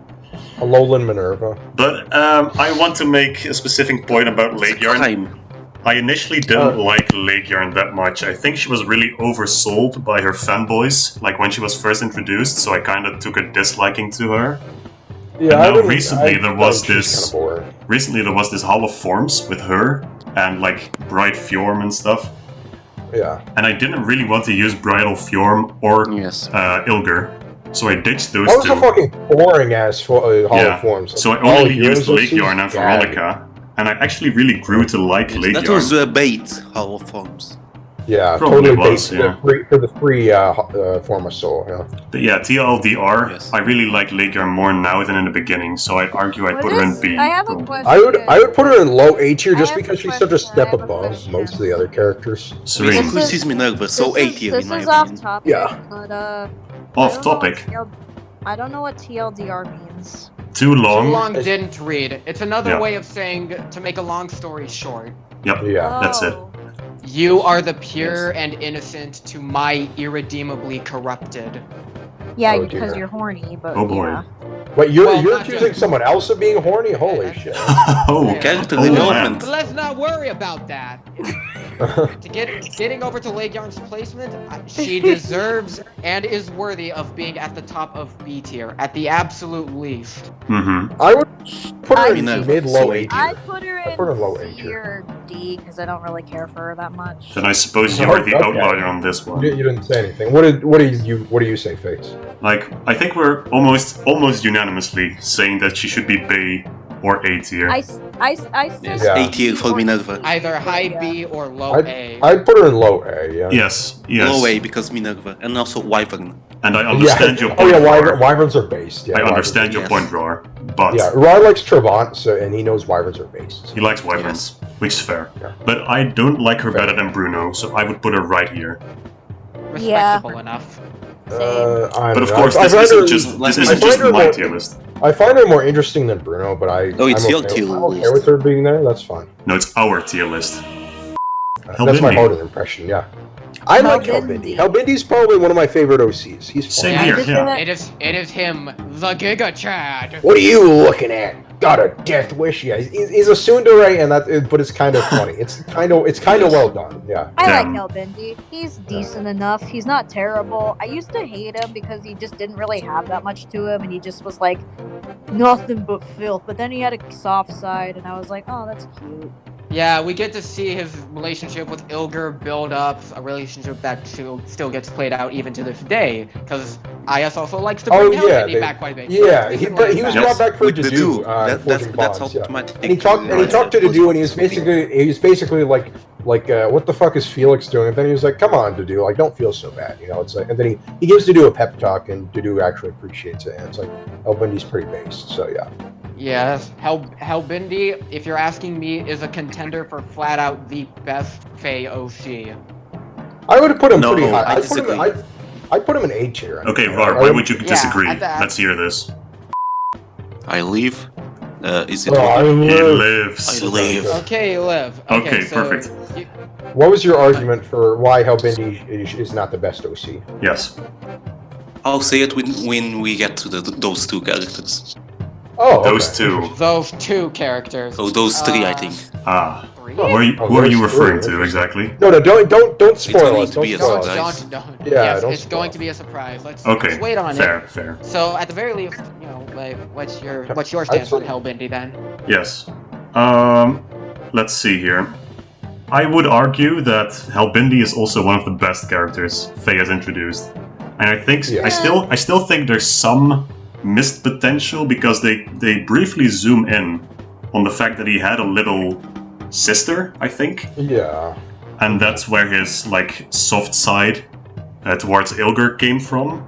F: Alolan Minerva.
A: But I want to make a specific point about
C: It's
A: Late
C: a
A: Yarn.
C: crime.
A: I initially didn't like Late Yarn that much. I think she was really oversold by her fanboys, like when she was first introduced, so I kind of took a disliking to her.
F: Yeah,
A: And
F: I
A: now
F: didn't-
A: recently
F: I
A: there was
F: thought she's
A: this-
F: kinda boring.
A: Recently there was this Hall of Forms with her, and like Bright Fjorm and stuff.
F: Yeah.
A: And I didn't really want to use Bridal Fjorm or
C: Yes.
A: Ilger, So I ditched those
F: Those
A: two.
F: are fucking boring ass hollow
A: Yeah.
F: forms.
A: So I
F: All
A: only
F: heroes
A: used
F: OCs?
A: Leikjarn and Veronica, and I actually really grew to like
C: That
A: Leikjarn.
C: was a bait, Hollow Forms.
F: Yeah,
A: Probably
F: totally
A: was,
F: based
A: yeah.
F: for the free form of soul. Yeah.
A: But yeah, TLDR,
C: Yes.
A: I really like Leikjarn more now than in the beginning, so I'd argue I'd
B: What
A: put her in
B: is-
A: B.
B: I have a
A: probably.
B: question.
F: I would put her in low A tier
B: I
F: just
B: have a
F: because she's such a
B: question,
F: step
B: I have a
F: above
B: question.
F: most of the other characters.
A: Serene.
C: Basically,
B: This is-
C: she's Minerva, so A tier in my
B: This is off
C: opinion.
B: topic,
F: Yeah.
B: but
A: Off topic.
B: I don't know what TLDR means.
A: Too long.
D: Too long didn't read. It's another
A: Yeah.
D: way of saying, to make a long story short,
A: Yep.
F: Yeah.
A: That's it.
B: Oh.
D: you are the pure and innocent to my irredeemably corrupted.
B: Yeah,
F: Oh,
B: because
F: dear.
B: you're horny, but
A: Oh boy.
B: yeah.
F: Wait, you're
D: Well,
F: you're
D: not
F: accusing
D: just-
F: someone else of being horny? Holy shit.
A: Oh,
C: Character
A: oh,
C: development.
D: But let's not worry about that. Getting over to Leikjarn's placement, she deserves and is worthy of being at the top of B tier, at the absolute least.
A: Mm-hmm.
F: I would put her
B: I
F: in
C: know.
F: mid-low A
C: I
F: tier.
B: I put her
F: I put her low
B: in
F: A
B: C
F: tier.
B: or D because I don't really care for her that much.
A: Then I suppose you're the
F: Okay.
A: outlier on this one.
F: You didn't say anything. What do you say, Fates?
A: Like, I think we're almost unanimously saying that she should be B or A tier.
B: I said
C: Yes,
F: Yeah.
C: A tier for Minerva.
D: Either high
B: Yeah.
D: B or low A.
F: I'd put her in low A. Yeah.
A: Yes, yes.
C: Low A because Minerva, and also Wyvern.
A: And I understand your
F: Oh
A: point,
F: yeah,
A: Rawr.
F: wyverns are based. Yeah,
A: I understand your
C: Yes.
A: point, Rawr. But
F: Yeah, Rawr likes Trabant, so and he knows wyverns are based.
A: he likes wyverns, which is fair.
F: Yeah.
A: But I don't like her
F: Fair.
A: better than Bruno, so I would put her right here.
D: Respectable enough.
F: I
A: But
F: don't
A: of
F: know.
A: course,
F: I
A: this
F: find
A: isn't
F: her-
A: just
C: like-
A: this isn't
F: I
A: just
F: find her
A: my
F: more-
A: tier list.
F: I find her more interesting than Bruno, but
C: Oh, it's
F: I'm
C: your
F: okay,
C: tier
F: I'm okay
C: list.
F: with her being there. That's fine.
A: No, it's our tier list.
F: That's my
A: Helbindi.
F: modern impression. Yeah, I like
B: Helbindi.
F: Helbindi. Helbindi's probably one of my favorite OCs. He's fun.
A: Same here, yeah.
D: It is him, the Giga Chad.
F: What are you looking at? Got a death wish? Yeah, he's a tsundere, and but it's kind of funny. It's kind of well done. Yeah.
B: I like
A: Damn.
B: Helbindi. He's decent enough. He's not terrible. I used to hate him because he just didn't really have that much to him, and he just was like nothing but filth. But then he had a soft side, and I was like, oh, that's cute.
D: Yeah, we get to see his relationship with Ilger build up, a relationship that still gets played out even to this day, because IS also likes to
F: Oh,
D: bring
F: yeah,
D: Helbindi
F: they-
D: back quite a bit.
F: Yeah, he
D: Recently,
F: was
D: in
F: brought
D: fact.
F: back for
C: With the
F: Dedu.
C: do.
F: Forging
C: That's
F: Bonds, yeah.
C: automatic.
F: And he talked to Dedu, and he was basically like, what the fuck is Felix doing? And then he was like, come on, Dedu, like, don't feel so bad, you know. It's like, and then he gives Dedu a pep talk, and Dedu actually appreciates it. And it's like, Helbindi's pretty based, so yeah.
D: Yes, Helbindi, if you're asking me, is a contender for flat out the best Fey OC.
F: I would have put him
C: No,
F: pretty high.
C: I disagree.
F: I'd put him in A tier.
A: Okay,
F: I
A: Rawr, why would you disagree?
D: at the-
A: Let's hear this.
C: I leave. Is it?
F: Oh, I
A: He
F: live.
A: lives.
C: I live.
D: Okay, Liv.
A: Okay,
D: so
A: perfect.
F: What was your argument for why Helbindi is not the best OC?
A: Yes.
C: I'll say it when we get to those two characters.
F: Oh,
A: Those
F: okay.
A: two.
D: Those two characters.
C: Oh, those three, I think.
A: Ah.
D: Three?
A: Who are you,
F: Oh,
A: who are you
F: those
A: referring
F: three.
A: to exactly?
F: No, don't spoil
C: going
F: us.
C: to
F: Don't
C: be a
F: spoil
D: Don't,
F: us.
C: surprise.
D: don't.
F: Yeah,
D: yes,
F: don't
D: it's going
F: spoil.
D: to be a surprise. Let's
A: Okay.
D: wait on
A: fair,
D: it.
A: fair.
D: So at the very least, you know, like, what's your
F: I'd
D: stance on
F: say-
D: Helbindi then?
A: Yes. Let's see here. I would argue that Helbindi is also one of the best characters Faye has introduced. And I think
F: Yeah.
A: I still think there's some missed potential because they briefly zoom in on the fact that he had a little sister, I think.
F: Yeah.
A: And that's where his like soft side towards Ilger came from.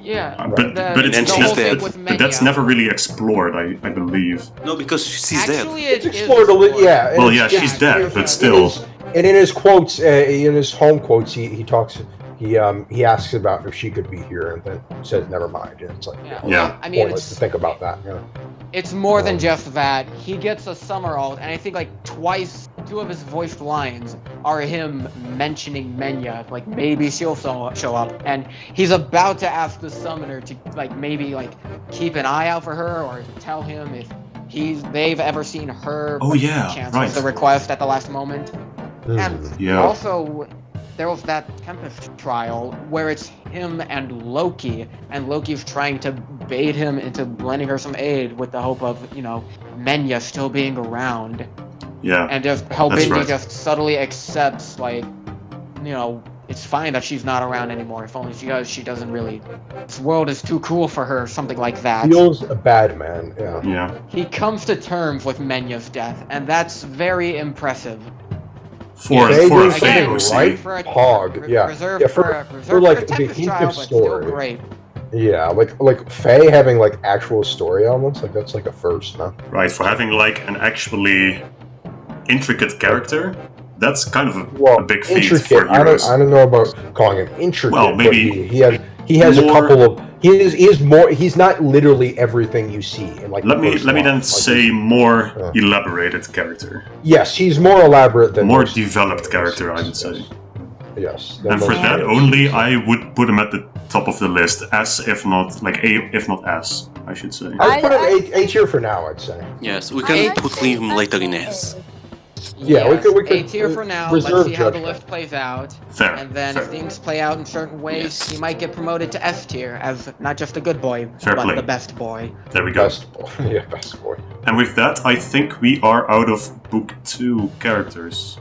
D: Yeah.
A: But
C: And
A: it's
C: she's
A: just,
C: dead.
A: but that's never really explored, I believe.
C: No, because she's dead.
D: Actually,
F: It's
D: it is
F: explored a little. Yeah. and
A: Well,
F: it's-
A: yeah, she's dead, but still.
F: And in his quotes, in his home quotes, he talks. He asks about if she could be here, and then says, "Never mind." And it's like,
D: Yeah.
A: Yeah.
D: Well, I mean,
F: pointless to think about that. Yeah.
D: it's more than
F: Um,
D: just that. He gets a summer alt, and I think like twice, two of his voiced lines are him mentioning Menya, like maybe she'll show up, and he's about to ask the summoner to like maybe like keep an eye out for her or tell him if they've ever seen her.
A: Oh, yeah,
D: cancel
A: right.
D: the request at the last moment. And
A: Yeah.
D: also, there was that Tempest trial where it's him and Loki's trying to bait him into lending her some aid with the hope of, you know, Menya still being around.
A: Yeah.
D: And just Helbindi
A: right.
D: just subtly accepts, like, you know, it's fine that she's not around anymore. If only she doesn't really. This world is too cool for her, something like that.
F: Feels a bad man. Yeah.
A: Yeah.
D: He comes to terms with Menya's death, and that's very impressive.
A: For
F: Faye
A: a
F: did
A: fake
F: something
A: OC.
F: right.
D: For a
F: Hog, yeah.
D: Reserved
F: Yeah,
D: for
F: like,
D: a
F: the
D: Tempest
F: hint
D: child,
F: of
D: but still
F: story.
D: great.
F: Yeah, like Faye having like actual story elements, like that's like a first, man.
A: Right, for having like an actually intricate character, that's kind of
F: Well,
A: a big feat
F: intricate.
A: for heroes.
F: I don't know about calling it intricate.
A: Well, maybe
F: but he has a
A: more-
F: couple of he is more. He's not literally everything you see in like.
A: Let
F: the
A: me
F: first
A: then
F: line. Like,
A: say more elaborated character,
F: yes, he's more elaborate than
A: more
F: most
A: developed
F: OCs,
A: character, I would say.
F: Yes.
A: And for that only, I would put him at the top of the list, as if not like A, if not S, I should say.
F: I'd put him
B: I
F: A tier for now. I'd say.
C: Yes, we
B: I
C: can
B: like
C: put
B: saying
C: him later in
B: that's
C: S.
F: Yeah, we could
D: A tier for now. Let's
F: reserve
D: see how the
F: judgment.
D: list plays out.
A: Fair.
D: And then
A: fair.
D: if things play out in certain ways,
C: Yes.
D: he might get promoted to S tier as not just a good boy,
A: Fair
D: but
A: play.
D: the best boy.
A: There we go.
F: Best boy. Yeah, best boy.
A: And with that, I think we are out of book 2 characters.